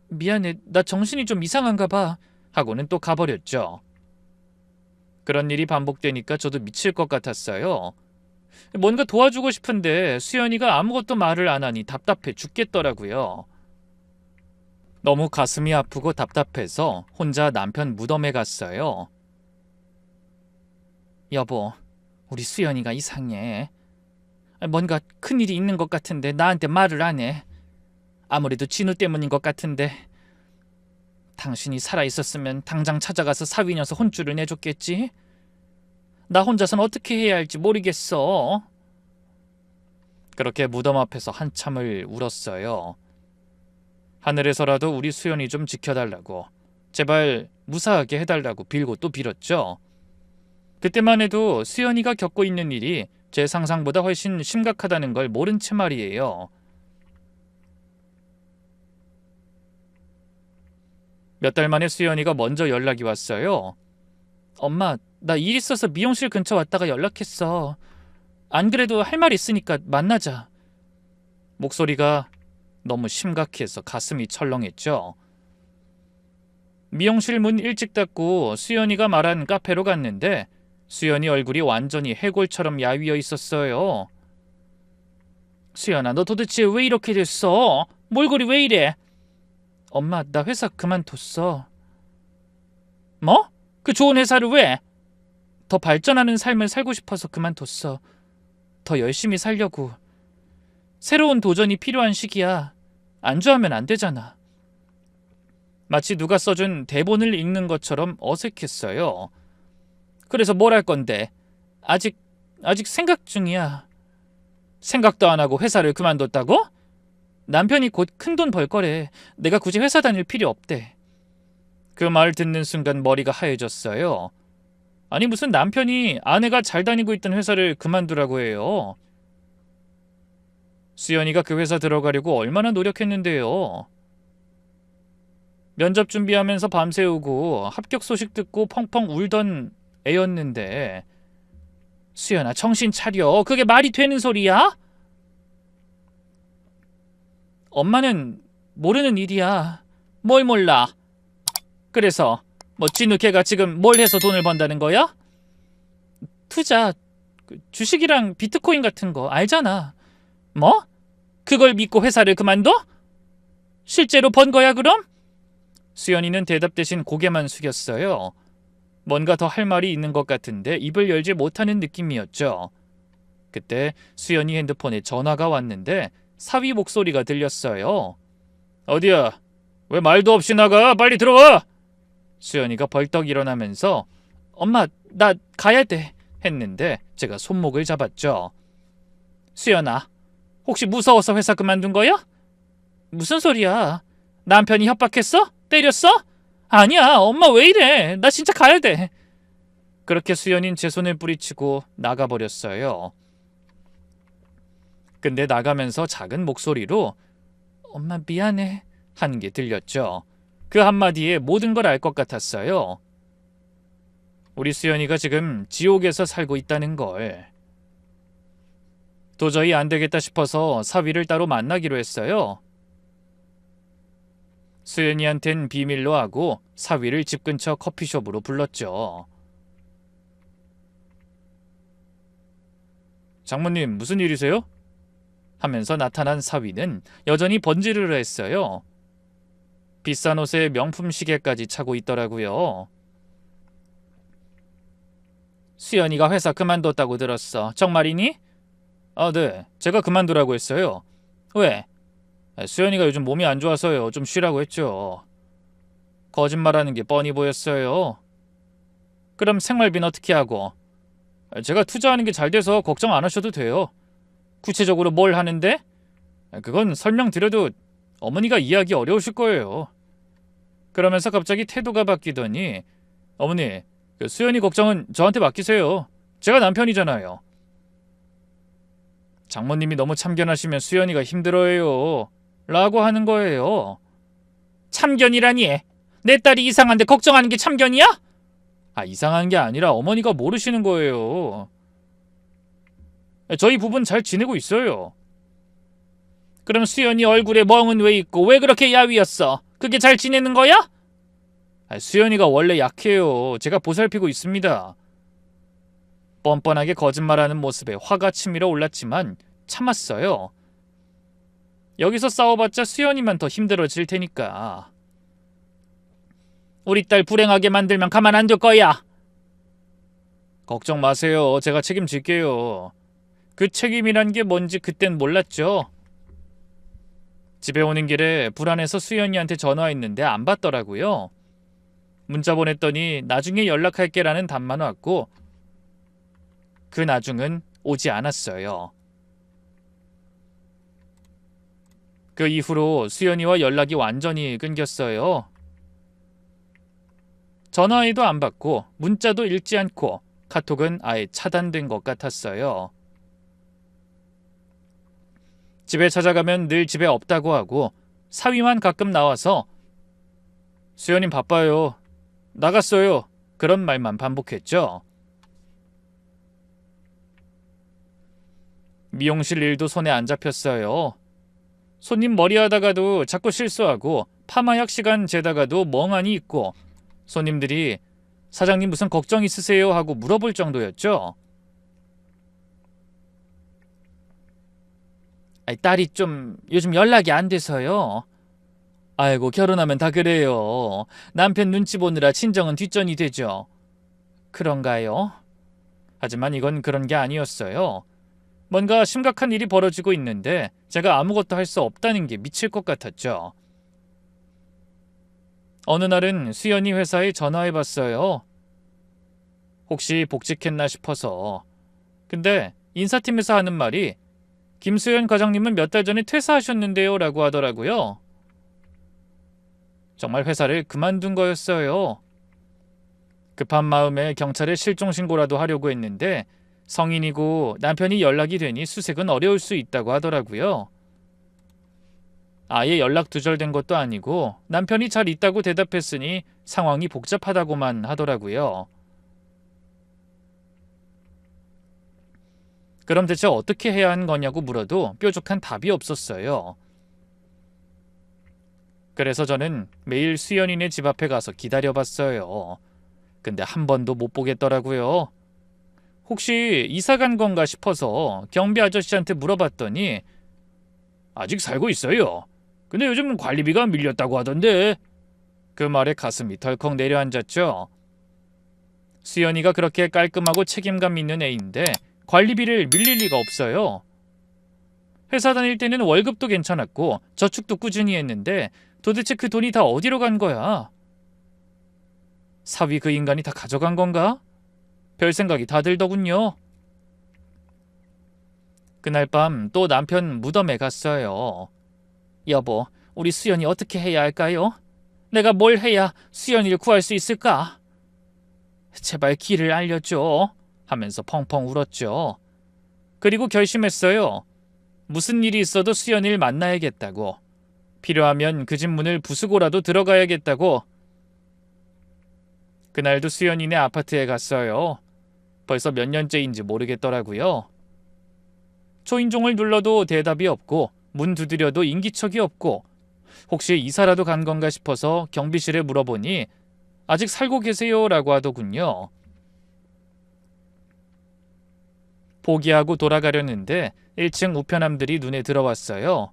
미안해, 나 정신이 좀 이상한가 봐 하고는 또 가버렸죠. 그런 일이 반복되니까 저도 미칠 것 같았어요. 뭔가 도와주고 싶은데 수연이가 아무것도 말을 안 하니 답답해 죽겠더라고요. 너무 가슴이 아프고 답답해서 혼자 남편 무덤에 갔어요. 여보, 우리 수연이가 이상해. 뭔가 큰일이 있는 것 같은데 나한테 말을 안 해. 아무래도 진우 때문인 것 같은데. 당신이 살아있었으면 당장 찾아가서 사위 녀석 혼쭐을 내줬겠지? 나 혼자선 어떻게 해야 할지 모르겠어. 그렇게 무덤 앞에서 한참을 울었어요. 하늘에서라도 우리 수연이 좀 지켜달라고, 제발 무사하게 해달라고 빌고 또 빌었죠. 그때만 해도 수연이가 겪고 있는 일이 제 상상보다 훨씬 심각하다는 걸 모른 채 말이에요. 몇 달 만에 수연이가 먼저 연락이 왔어요. 엄마, 나 일 있어서 미용실 근처 왔다가 연락했어. 안 그래도 할 말 있으니까 만나자. 목소리가 너무 심각해서 가슴이 철렁했죠. 미용실 문 일찍 닫고 수연이가 말한 카페로 갔는데 수연이 얼굴이 완전히 해골처럼 야위어 있었어요. 수연아, 너 도대체 왜 이렇게 됐어? 몰골이 왜 이래? 엄마, 나 회사 그만뒀어. 뭐? 그 좋은 회사를 왜? 더 발전하는 삶을 살고 싶어서 그만뒀어. 더 열심히 살려고. 새로운 도전이 필요한 시기야. 안주하면 안 되잖아. 마치 누가 써준 대본을 읽는 것처럼 어색했어요. 그래서 뭘 할 건데? 아직 생각 중이야. 생각도 안 하고 회사를 그만뒀다고? 남편이 곧 큰돈 벌 거래. 내가 굳이 회사 다닐 필요 없대. 그 말 듣는 순간 머리가 하얘졌어요. 아니 무슨 남편이 아내가 잘 다니고 있던 회사를 그만두라고 해요. 수연이가 그 회사 들어가려고 얼마나 노력했는데요. 면접 준비하면서 밤새우고 합격 소식 듣고 펑펑 울던 애였는데. 수연아, 정신 차려. 그게 말이 되는 소리야? 엄마는 모르는 일이야. 뭘 몰라? 그래서 뭐 진우 걔가 지금 뭘 해서 돈을 번다는 거야? 투자, 주식이랑 비트코인 같은 거 알잖아. 뭐? 그걸 믿고 회사를 그만둬? 실제로 번 거야 그럼? 수연이는 대답 대신 고개만 숙였어요. 뭔가 더 할 말이 있는 것 같은데 입을 열지 못하는 느낌이었죠. 그때 수연이 핸드폰에 전화가 왔는데 사위 목소리가 들렸어요. 어디야? 왜 말도 없이 나가? 빨리 들어와! 수연이가 벌떡 일어나면서 엄마, 나 가야 돼 했는데 제가 손목을 잡았죠. 수연아, 혹시 무서워서 회사 그만둔 거야? 무슨 소리야? 남편이 협박했어? 때렸어? 아니야, 엄마 왜 이래? 나 진짜 가야 돼. 그렇게 수연이는 제 손을 뿌리치고 나가버렸어요. 근데 나가면서 작은 목소리로 엄마 미안해 하는 게 들렸죠. 그 한마디에 모든 걸 알 것 같았어요. 우리 수연이가 지금 지옥에서 살고 있다는 걸. 도저히 안 되겠다 싶어서 사위를 따로 만나기로 했어요. 수연이한텐 비밀로 하고 사위를 집 근처 커피숍으로 불렀죠. 장모님, 무슨 일이세요? 하면서 나타난 사위는 여전히 번지르르 했어요. 비싼 옷에 명품 시계까지 차고 있더라고요. 수연이가 회사 그만뒀다고 들었어. 정말이니? 아, 네. 제가 그만두라고 했어요. 왜? 수연이가 요즘 몸이 안 좋아서요. 좀 쉬라고 했죠. 거짓말하는 게 뻔히 보였어요. 그럼 생활비는 어떻게 하고? 제가 투자하는 게 잘 돼서 걱정 안 하셔도 돼요. 구체적으로 뭘 하는데? 그건 설명드려도 어머니가 이해하기 어려우실 거예요. 그러면서 갑자기 태도가 바뀌더니 어머니, 그 수연이 걱정은 저한테 맡기세요. 제가 남편이잖아요. 장모님이 너무 참견하시면 수연이가 힘들어해요. 라고 하는 거예요. 참견이라니? 내 딸이 이상한데 걱정하는 게 참견이야? 이상한 게 아니라 어머니가 모르시는 거예요. 저희 부부는 잘 지내고 있어요. 그럼 수연이 얼굴에 멍은 왜 있고 왜 그렇게 야위었어? 그게 잘 지내는 거야? 수연이가 원래 약해요. 제가 보살피고 있습니다. 뻔뻔하게 거짓말하는 모습에 화가 치밀어 올랐지만 참았어요. 여기서 싸워봤자 수연이만 더 힘들어질 테니까. 우리 딸 불행하게 만들면 가만 안 둘 거야. 걱정 마세요. 제가 책임질게요. 그 책임이란 게 뭔지 그땐 몰랐죠. 집에 오는 길에 불안해서 수연이한테 전화했는데 안 받더라고요. 문자 보냈더니 나중에 연락할게라는 답만 왔고 그 나중은 오지 않았어요. 그 이후로 수연이와 연락이 완전히 끊겼어요. 전화해도 안 받고 문자도 읽지 않고 카톡은 아예 차단된 것 같았어요. 집에 찾아가면 늘 집에 없다고 하고 사위만 가끔 나와서 수연님 바빠요. 나갔어요. 그런 말만 반복했죠. 미용실 일도 손에 안 잡혔어요. 손님 머리하다가도 자꾸 실수하고 파마약 시간 재다가도 멍하니 있고 손님들이 사장님 무슨 걱정 있으세요? 하고 물어볼 정도였죠. 딸이 좀 요즘 연락이 안 돼서요. 아이고 결혼하면 다 그래요. 남편 눈치 보느라 친정은 뒷전이 되죠. 그런가요? 하지만 이건 그런 게 아니었어요. 뭔가 심각한 일이 벌어지고 있는데 제가 아무것도 할 수 없다는 게 미칠 것 같았죠. 어느 날은 수연이 회사에 전화해봤어요. 혹시 복직했나 싶어서. 근데 인사팀에서 하는 말이 김수연 과장님은 몇 달 전에 퇴사하셨는데요 라고 하더라고요. 정말 회사를 그만둔 거였어요. 급한 마음에 경찰에 실종신고라도 하려고 했는데 성인이고 남편이 연락이 되니 수색은 어려울 수 있다고 하더라고요. 아예 연락 두절된 것도 아니고 남편이 잘 있다고 대답했으니 상황이 복잡하다고만 하더라고요. 그럼 대체 어떻게 해야 하는 거냐고 물어도 뾰족한 답이 없었어요. 그래서 저는 매일 수연이네 집 앞에 가서 기다려봤어요. 근데 한 번도 못 보겠더라고요. 혹시 이사 간 건가 싶어서 경비 아저씨한테 물어봤더니 아직 살고 있어요. 근데 요즘 관리비가 밀렸다고 하던데. 그 말에 가슴이 덜컥 내려앉았죠. 수연이가 그렇게 깔끔하고 책임감 있는 애인데 관리비를 밀릴 리가 없어요. 회사 다닐 때는 월급도 괜찮았고 저축도 꾸준히 했는데 도대체 그 돈이 다 어디로 간 거야? 사위 그 인간이 다 가져간 건가? 별 생각이 다 들더군요. 그날 밤 또 남편 무덤에 갔어요. 여보, 우리 수연이 어떻게 해야 할까요? 내가 뭘 해야 수연이를 구할 수 있을까? 제발 길을 알려줘. 하면서 펑펑 울었죠. 그리고 결심했어요. 무슨 일이 있어도 수연이를 만나야겠다고. 필요하면 그 집 문을 부수고라도 들어가야겠다고. 그날도 수연이네 아파트에 갔어요. 벌써 몇 년째인지 모르겠더라고요. 초인종을 눌러도 대답이 없고 문 두드려도 인기척이 없고 혹시 이사라도 간 건가 싶어서 경비실에 물어보니 아직 살고 계세요라고 하더군요. 포기하고 돌아가려는데 1층 우편함들이 눈에 들어왔어요.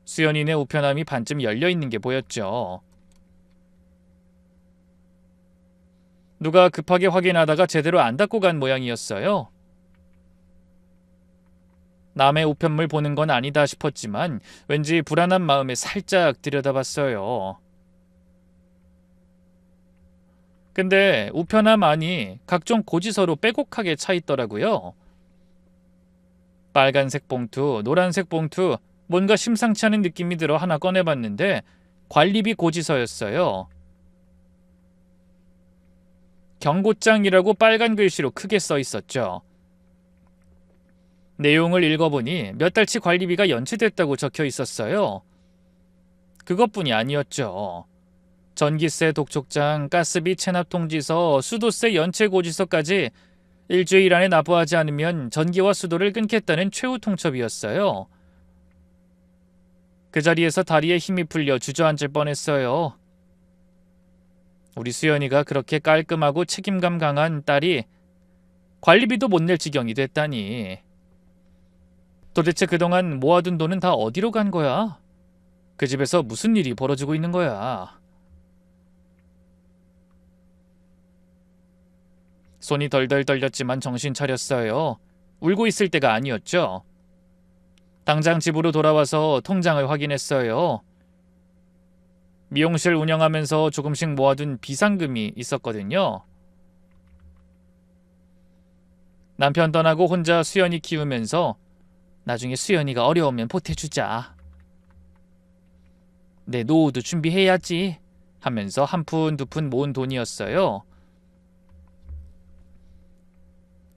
수연이네 우편함이 반쯤 열려있는 게 보였죠. 누가 급하게 확인하다가 제대로 안 닫고 간 모양이었어요. 남의 우편물 보는 건 아니다 싶었지만 왠지 불안한 마음에 살짝 들여다봤어요. 근데 우편함 안이 각종 고지서로 빼곡하게 차 있더라고요. 빨간색 봉투, 노란색 봉투, 뭔가 심상치 않은 느낌이 들어 하나 꺼내봤는데 관리비 고지서였어요. 경고장이라고 빨간 글씨로 크게 써 있었죠. 내용을 읽어보니 몇 달치 관리비가 연체됐다고 적혀 있었어요. 그것뿐이 아니었죠. 전기세 독촉장, 가스비 체납통지서, 수도세 연체고지서까지 일주일 안에 납부하지 않으면 전기와 수도를 끊겠다는 최후 통첩이었어요. 그 자리에서 다리에 힘이 풀려 주저앉을 뻔했어요. 우리 수연이가 그렇게 깔끔하고 책임감 강한 딸이 관리비도 못 낼 지경이 됐다니. 도대체 그동안 모아둔 돈은 다 어디로 간 거야? 그 집에서 무슨 일이 벌어지고 있는 거야? 손이 덜덜 떨렸지만 정신 차렸어요. 울고 있을 때가 아니었죠. 당장 집으로 돌아와서 통장을 확인했어요. 미용실 운영하면서 조금씩 모아둔 비상금이 있었거든요. 남편 떠나고 혼자 수연이 키우면서 나중에 수연이가 어려우면 보태주자. 내 노후도 준비해야지 하면서 한 푼 두 푼 모은 돈이었어요.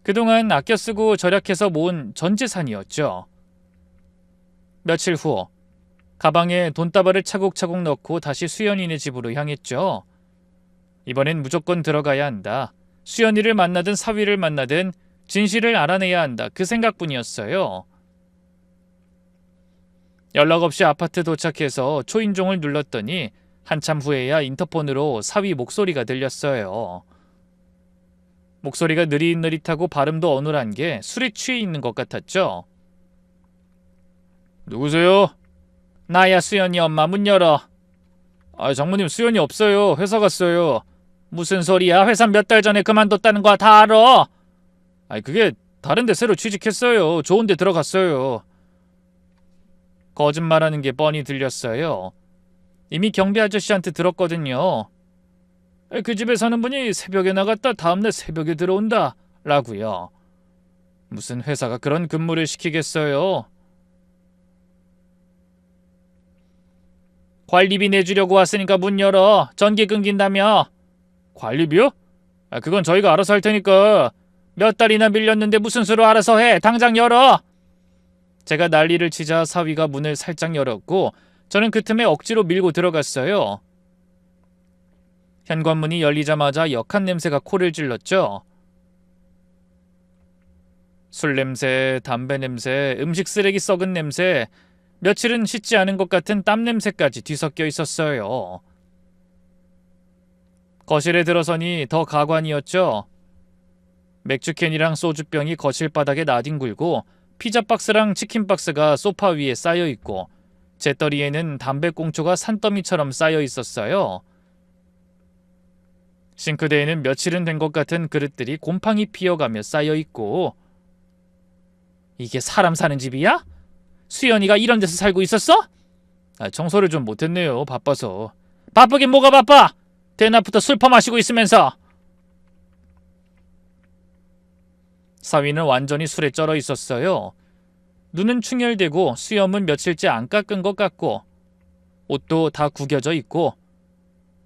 그동안 아껴 쓰고 절약해서 모은 전 재산이었죠. 며칠 후 가방에 돈다발을 차곡차곡 넣고 다시 수연이네 집으로 향했죠. 이번엔 무조건 들어가야 한다. 수연이를 만나든 사위를 만나든 진실을 알아내야 한다. 그 생각뿐이었어요. 연락 없이 아파트 도착해서 초인종을 눌렀더니 한참 후에야 인터폰으로 사위 목소리가 들렸어요. 목소리가 느릿느릿하고 발음도 어눌한 게 술에 취해 있는 것 같았죠. 누구세요? 나야 수연이 엄마 문 열어. 장모님 수연이 없어요. 회사 갔어요. 무슨 소리야? 회사 몇 달 전에 그만뒀다는 거 다 알아. 그게 다른 데 새로 취직했어요. 좋은 데 들어갔어요. 거짓말하는 게 뻔히 들렸어요. 이미 경비 아저씨한테 들었거든요. 그 집에 사는 분이 새벽에 나갔다 다음날 새벽에 들어온다 라고요. 무슨 회사가 그런 근무를 시키겠어요? 관리비 내주려고 왔으니까 문 열어. 전기 끊긴다며. 관리비요? 그건 저희가 알아서 할 테니까. 몇 달이나 밀렸는데 무슨 수로 알아서 해. 당장 열어. 제가 난리를 치자 사위가 문을 살짝 열었고 저는 그 틈에 억지로 밀고 들어갔어요. 현관문이 열리자마자 역한 냄새가 코를 찔렀죠. 술 냄새, 담배 냄새, 음식 쓰레기 썩은 냄새, 며칠은 씻지 않은 것 같은 땀 냄새까지 뒤섞여 있었어요. 거실에 들어서니 더 가관이었죠. 맥주캔이랑 소주병이 거실 바닥에 나뒹굴고 피자 박스랑 치킨 박스가 소파 위에 쌓여 있고 재떨이에는 담배꽁초가 산더미처럼 쌓여 있었어요. 싱크대에는 며칠은 된 것 같은 그릇들이 곰팡이 피어가며 쌓여 있고. 이게 사람 사는 집이야? 수연이가 이런 데서 살고 있었어? 청소를 좀 못했네요. 바빠서. 바쁘긴 뭐가 바빠? 대낮부터 술 퍼마시고 있으면서. 사위는 완전히 술에 쩔어 있었어요. 눈은 충혈되고 수염은 며칠째 안 깎은 것 같고 옷도 다 구겨져 있고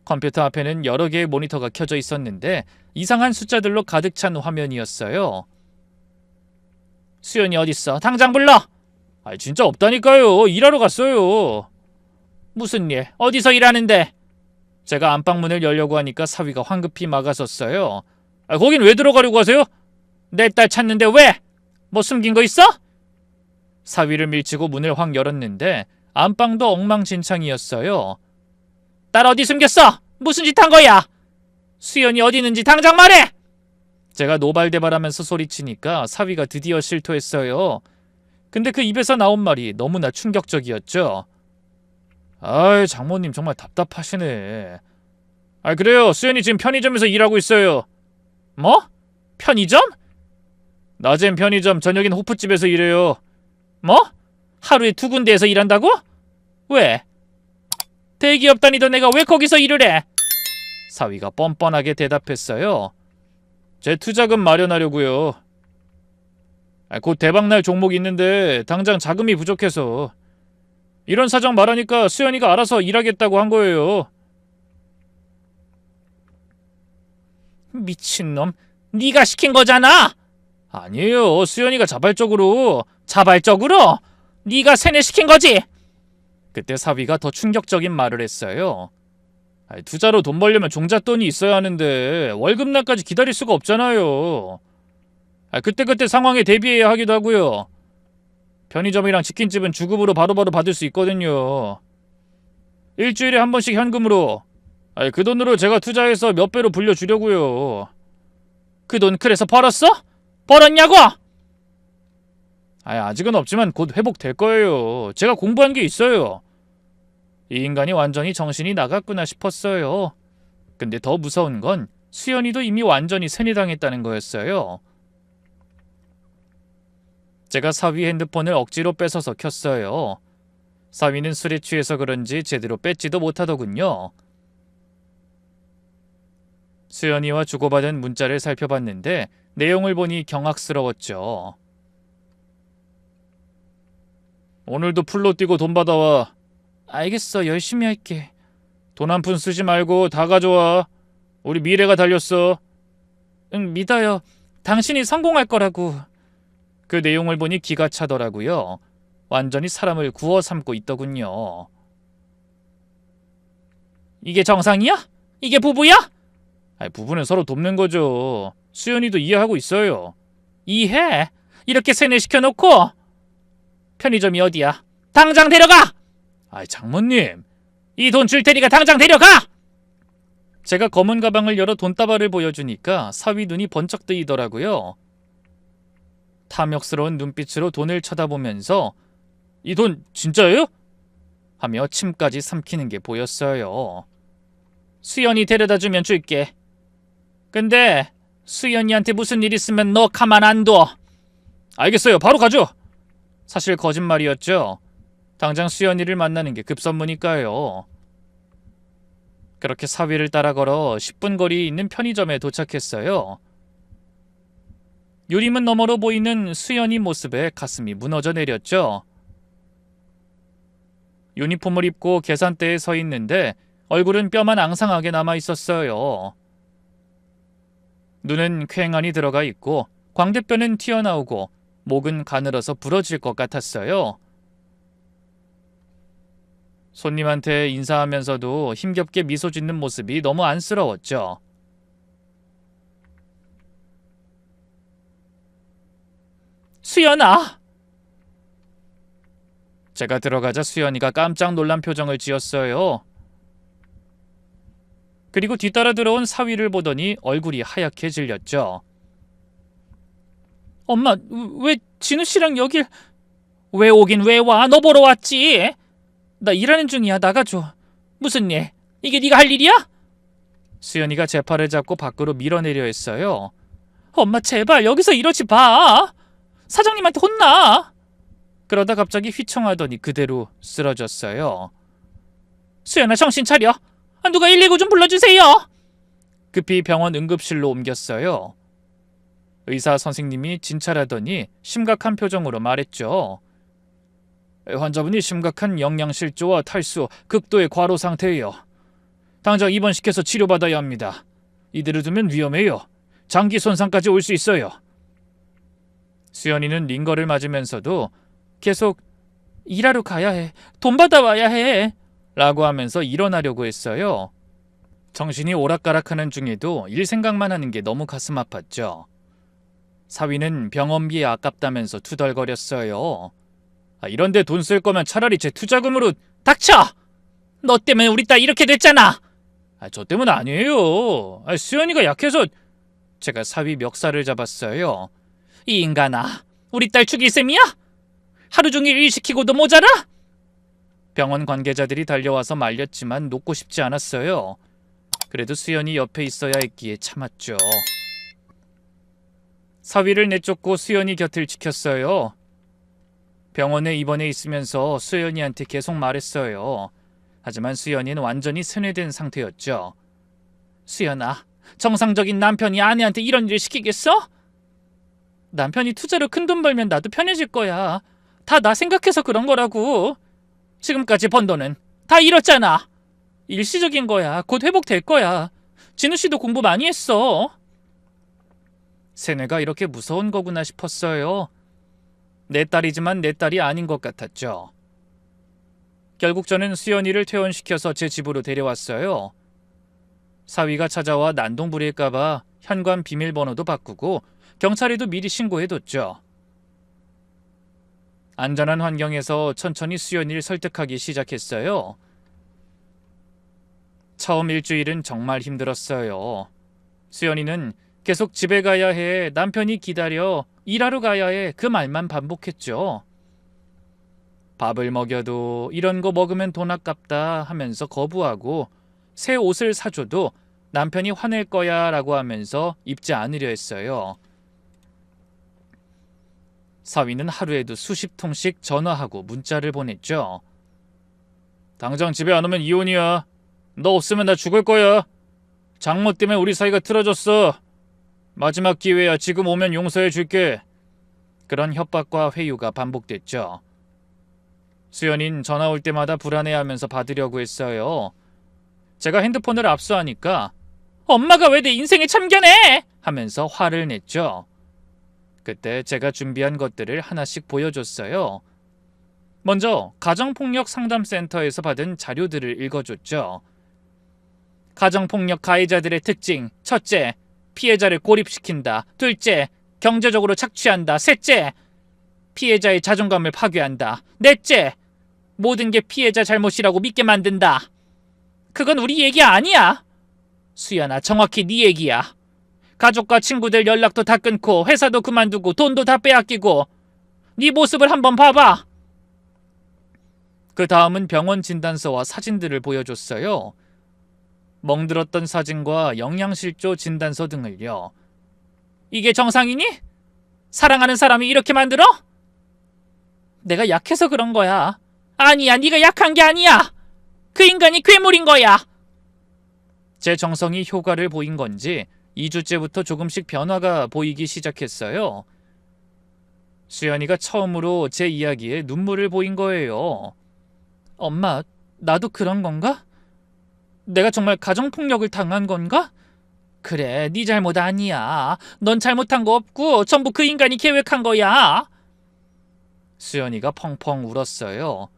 컴퓨터 앞에는 여러 개의 모니터가 켜져 있었는데 이상한 숫자들로 가득 찬 화면이었어요. 수연이 어딨어? 당장 불러! 진짜 없다니까요. 일하러 갔어요. 무슨 일? 어디서 일하는데? 제가 안방문을 열려고 하니까 사위가 황급히 막아섰어요. 거긴 왜 들어가려고 하세요? 내 딸 찾는데 왜? 뭐 숨긴 거 있어? 사위를 밀치고 문을 확 열었는데 안방도 엉망진창이었어요. 딸 어디 숨겼어? 무슨 짓 한 거야? 수연이 어디 있는지 당장 말해! 제가 노발대발하면서 소리치니까 사위가 드디어 실토했어요. 근데 그 입에서 나온 말이 너무나 충격적이었죠. 아이, 장모님 정말 답답하시네. 아, 그래요. 수연이 지금 편의점에서 일하고 있어요. 뭐? 편의점? 낮엔 편의점, 저녁엔 호프집에서 일해요. 뭐? 하루에 2군데에서 일한다고? 왜? 대기업 다니던 애가 왜 거기서 일을 해? 사위가 뻔뻔하게 대답했어요. 제 투자금 마련하려고요. 곧 대박날 종목이 있는데 당장 자금이 부족해서. 이런 사정 말하니까 수연이가 알아서 일하겠다고 한 거예요. 미친놈, 네가 시킨 거잖아. 아니에요. 수연이가 자발적으로. 자발적으로? 네가 세뇌시킨 거지? 그때 사위가 더 충격적인 말을 했어요. 투자로 돈 벌려면 종잣돈이 있어야 하는데 월급날까지 기다릴 수가 없잖아요. 그때그때 상황에 대비해야 하기도 하고요. 편의점이랑 치킨집은 주급으로 바로바로 받을 수 있거든요. 일주일에 한 번씩 현금으로. 그 돈으로 제가 투자해서 몇 배로 불려주려고요. 그 돈 그래서 벌었어? 벌었냐고? 아직은 없지만 곧 회복될 거예요. 제가 공부한 게 있어요. 이 인간이 완전히 정신이 나갔구나 싶었어요. 근데 더 무서운 건 수연이도 이미 완전히 세뇌당했다는 거였어요. 제가 사위 핸드폰을 억지로 뺏어서 켰어요. 사위는 술에 취해서 그런지 제대로 뺏지도 못하더군요. 수연이와 주고받은 문자를 살펴봤는데 내용을 보니 경악스러웠죠. 오늘도 풀로 뛰고 돈 받아와. 알겠어, 열심히 할게. 돈 한 푼 쓰지 말고 다 가져와. 우리 미래가 달렸어. 응, 믿어요. 당신이 성공할 거라고. 그 내용을 보니 기가 차더라고요. 완전히 사람을 구워 삼고 있더군요. 이게 정상이야? 이게 부부야? 부부는 서로 돕는 거죠. 수연이도 이해하고 있어요. 이해? 이렇게 세뇌시켜놓고? 편의점이 어디야? 당장 데려가! 장모님. 이 돈 줄 테니까 당장 데려가! 제가 검은 가방을 열어 돈다발을 보여주니까 사위 눈이 번쩍 뜨이더라고요. 탐욕스러운 눈빛으로 돈을 쳐다보면서 이 돈 진짜예요? 하며 침까지 삼키는 게 보였어요. 수연이 데려다주면 줄게. 근데 수연이한테 무슨 일 있으면 너 가만 안 둬. 알겠어요. 바로 가죠. 사실 거짓말이었죠. 당장 수연이를 만나는 게 급선무니까요. 그렇게 사위를 따라 걸어 10분 거리에 있는 편의점에 도착했어요. 유리문 너머로 보이는 수연이 모습에 가슴이 무너져 내렸죠. 유니폼을 입고 계산대에 서 있는데 얼굴은 뼈만 앙상하게 남아 있었어요. 눈은 퀭안이 들어가 있고 광대뼈는 튀어나오고 목은 가늘어서 부러질 것 같았어요. 손님한테 인사하면서도 힘겹게 미소 짓는 모습이 너무 안쓰러웠죠. 수연아! 제가 들어가자 수연이가 깜짝 놀란 표정을 지었어요. 그리고 뒤따라 들어온 사위를 보더니 얼굴이 하얗게 질렸죠. 엄마, 왜 진우 씨랑 여길... 왜 오긴 왜 와? 너 보러 왔지? 나 일하는 중이야. 나가줘. 무슨 일? 이게 네가 할 일이야? 수연이가 제 팔을 잡고 밖으로 밀어내려 했어요. 엄마 제발 여기서 이러지 마. 사장님한테 혼나. 그러다 갑자기 휘청하더니 그대로 쓰러졌어요. 수연아 정신 차려. 누가 119 좀 불러주세요. 급히 병원 응급실로 옮겼어요. 의사 선생님이 진찰하더니 심각한 표정으로 말했죠. 환자분이 심각한 영양실조와 탈수, 극도의 과로 상태예요. 당장 입원시켜서 치료받아야 합니다. 이대로 두면 위험해요. 장기 손상까지 올 수 있어요. 수연이는 링거를 맞으면서도 계속 일하러 가야 해. 돈 받아와야 해. 라고 하면서 일어나려고 했어요. 정신이 오락가락하는 중에도 일 생각만 하는 게 너무 가슴 아팠죠. 사위는 병원비에 아깝다면서 투덜거렸어요. 이런데 돈 쓸 거면 차라리 제 투자금으로. 닥쳐! 너 때문에 우리 딸 이렇게 됐잖아. 저 때문 아니에요. 수연이가 약해서. 제가 사위 멱살을 잡았어요. 이 인간아, 우리 딸 죽일 셈이야? 하루 종일 일 시키고도 모자라? 병원 관계자들이 달려와서 말렸지만 놓고 싶지 않았어요. 그래도 수연이 옆에 있어야 했기에 참았죠. 사위를 내쫓고 수연이 곁을 지켰어요. 병원에 입원해 있으면서 수연이한테 계속 말했어요. 하지만 수연이는 완전히 세뇌된 상태였죠. 수연아, 정상적인 남편이 아내한테 이런 일을 시키겠어? 남편이 투자로 큰돈 벌면 나도 편해질 거야. 다 나 생각해서 그런 거라고. 지금까지 번 돈은 다 잃었잖아. 일시적인 거야. 곧 회복될 거야. 진우 씨도 공부 많이 했어. 세뇌가 이렇게 무서운 거구나 싶었어요. 내 딸이지만 내 딸이 아닌 것 같았죠. 결국 저는 수연이를 퇴원시켜서 제 집으로 데려왔어요. 사위가 찾아와 난동 부릴까봐 현관 비밀번호도 바꾸고 경찰에도 미리 신고해뒀죠. 안전한 환경에서 천천히 수연이를 설득하기 시작했어요. 처음 일주일은 정말 힘들었어요. 수연이는 계속 집에 가야 해, 남편이 기다려, 일하러 가야 해, 그 말만 반복했죠. 밥을 먹여도 이런 거 먹으면 돈 아깝다 하면서 거부하고, 새 옷을 사줘도 남편이 화낼 거야 라고 하면서 입지 않으려 했어요. 사위는 하루에도 수십 통씩 전화하고 문자를 보냈죠. 당장 집에 안 오면 이혼이야. 너 없으면 나 죽을 거야. 장모 때문에 우리 사이가 틀어졌어. 마지막 기회야. 지금 오면 용서해 줄게. 그런 협박과 회유가 반복됐죠. 수연인 전화 올 때마다 불안해하면서 받으려고 했어요. 제가 핸드폰을 압수하니까 엄마가 왜 내 인생에 참견해? 하면서 화를 냈죠. 그때 제가 준비한 것들을 하나씩 보여줬어요. 먼저 가정폭력 상담센터에서 받은 자료들을 읽어줬죠. 가정폭력 가해자들의 특징. 첫째, 피해자를 고립시킨다. 둘째, 경제적으로 착취한다. 셋째, 피해자의 자존감을 파괴한다. 넷째, 모든 게 피해자 잘못이라고 믿게 만든다. 그건 우리 얘기 아니야. 수연아, 정확히 네 얘기야. 가족과 친구들 연락도 다 끊고 회사도 그만두고 돈도 다 빼앗기고 네 모습을 한번 봐봐. 그 다음은 병원 진단서와 사진들을 보여줬어요. 멍들었던 사진과 영양실조 진단서 등을요. 이게 정상이니? 사랑하는 사람이 이렇게 만들어? 내가 약해서 그런 거야. 아니야, 네가 약한 게 아니야. 그 인간이 괴물인 거야. 제 정성이 효과를 보인 건지 2주째부터 조금씩 변화가 보이기 시작했어요. 수연이가 처음으로 제 이야기에 눈물을 보인 거예요. 엄마, 나도 그런 건가? 내가 정말 가정폭력을 당한 건가? 그래, 네 잘못 아니야. 넌 잘못한 거 없고 전부 그 인간이 계획한 거야. 수연이가 펑펑 울었어요.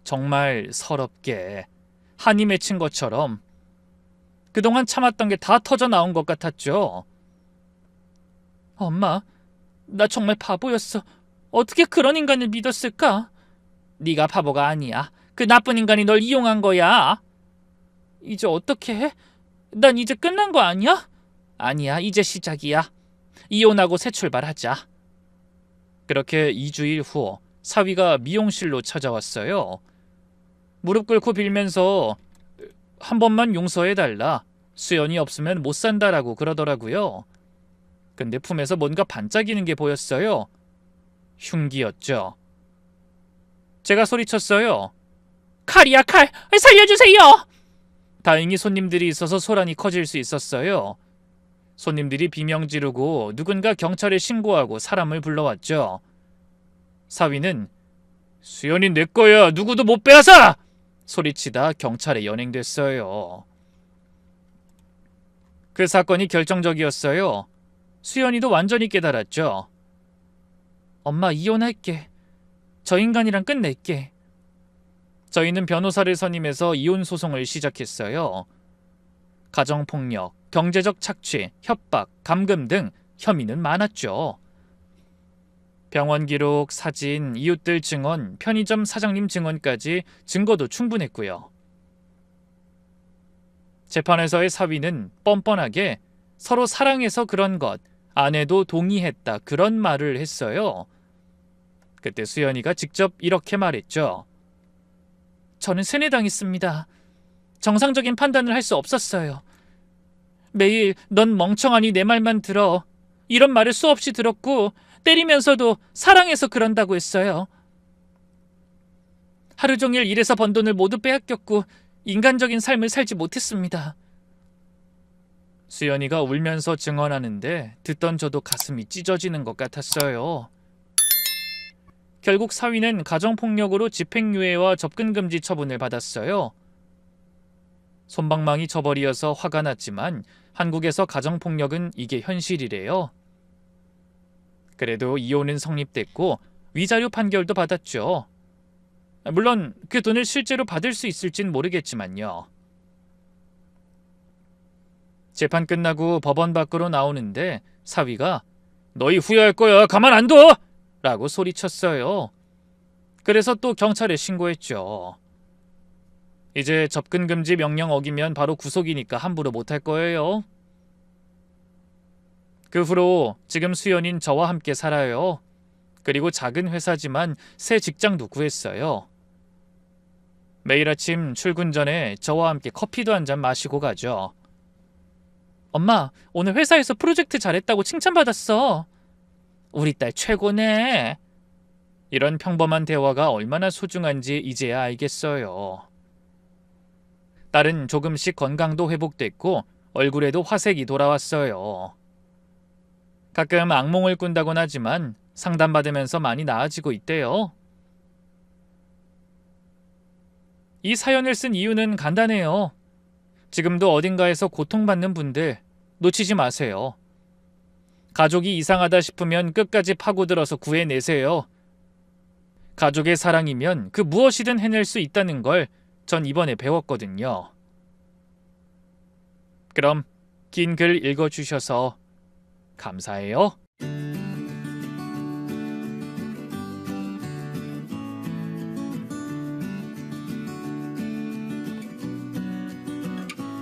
정말 서럽게, 한이 맺힌 것처럼. 그동안 참았던 게 다 터져 나온 것 같았죠. 엄마, 나 정말 바보였어. 어떻게 그런 인간을 믿었을까? 네가 바보가 아니야. 그 나쁜 인간이 널 이용한 거야. 이제 어떻게 해? 난 이제 끝난 거 아니야? 아니야, 이제 시작이야. 이혼하고 새 출발하자. 그렇게 2주일 후 사위가 미용실로 찾아왔어요. 무릎 꿇고 빌면서 한 번만 용서해달라. 수연이 없으면 못 산다라고 그러더라고요. 근데 품에서 뭔가 반짝이는 게 보였어요. 흉기였죠. 제가 소리쳤어요. 칼이야, 칼! 살려주세요! 다행히 손님들이 있어서 소란이 커질 수 있었어요. 손님들이 비명 지르고 누군가 경찰에 신고하고 사람을 불러왔죠. 사위는 수연이 내 거야. 누구도 못 빼앗아! 소리치다 경찰에 연행됐어요. 그 사건이 결정적이었어요. 수연이도 완전히 깨달았죠. 엄마, 이혼할게. 저 인간이랑 끝낼게. 저희는 변호사를 선임해서 이혼 소송을 시작했어요. 가정폭력, 경제적 착취, 협박, 감금 등 혐의는 많았죠. 병원 기록, 사진, 이웃들 증언, 편의점 사장님 증언까지 증거도 충분했고요. 재판에서의 사위는 뻔뻔하게 서로 사랑해서 그런 것, 아내도 동의했다 그런 말을 했어요. 그때 수연이가 직접 이렇게 말했죠. 저는 세뇌당했습니다. 정상적인 판단을 할 수 없었어요. 매일 넌 멍청하니 내 말만 들어. 이런 말을 수없이 들었고 때리면서도 사랑해서 그런다고 했어요. 하루 종일 일해서 번 돈을 모두 빼앗겼고 인간적인 삶을 살지 못했습니다. 수연이가 울면서 증언하는데 듣던 저도 가슴이 찢어지는 것 같았어요. 결국 사위는 가정폭력으로 집행유예와 접근금지 처분을 받았어요. 솜방망이 처벌이어서 화가 났지만 한국에서 가정폭력은 이게 현실이래요. 그래도 이혼은 성립됐고 위자료 판결도 받았죠. 물론 그 돈을 실제로 받을 수 있을진 모르겠지만요. 재판 끝나고 법원 밖으로 나오는데 사위가 너희 후회할 거야, 가만 안 둬! 라고 소리쳤어요. 그래서 또 경찰에 신고했죠. 이제 접근금지 명령 어기면 바로 구속이니까 함부로 못할 거예요. 그 후로 지금 수연인 저와 함께 살아요. 그리고 작은 회사지만 새 직장도 구했어요. 매일 아침 출근 전에 저와 함께 커피도 한 잔 마시고 가죠. 엄마, 오늘 회사에서 프로젝트 잘했다고 칭찬받았어. 우리 딸 최고네. 이런 평범한 대화가 얼마나 소중한지 이제야 알겠어요. 딸은 조금씩 건강도 회복됐고 얼굴에도 화색이 돌아왔어요. 가끔 악몽을 꾼다곤 하지만 상담받으면서 많이 나아지고 있대요. 이 사연을 쓴 이유는 간단해요. 지금도 어딘가에서 고통받는 분들 놓치지 마세요. 가족이 이상하다 싶으면 끝까지 파고들어서 구해내세요. 가족의 사랑이면 그 무엇이든 해낼 수 있다는 걸 전 이번에 배웠거든요. 그럼 긴 글 읽어주셔서 감사해요.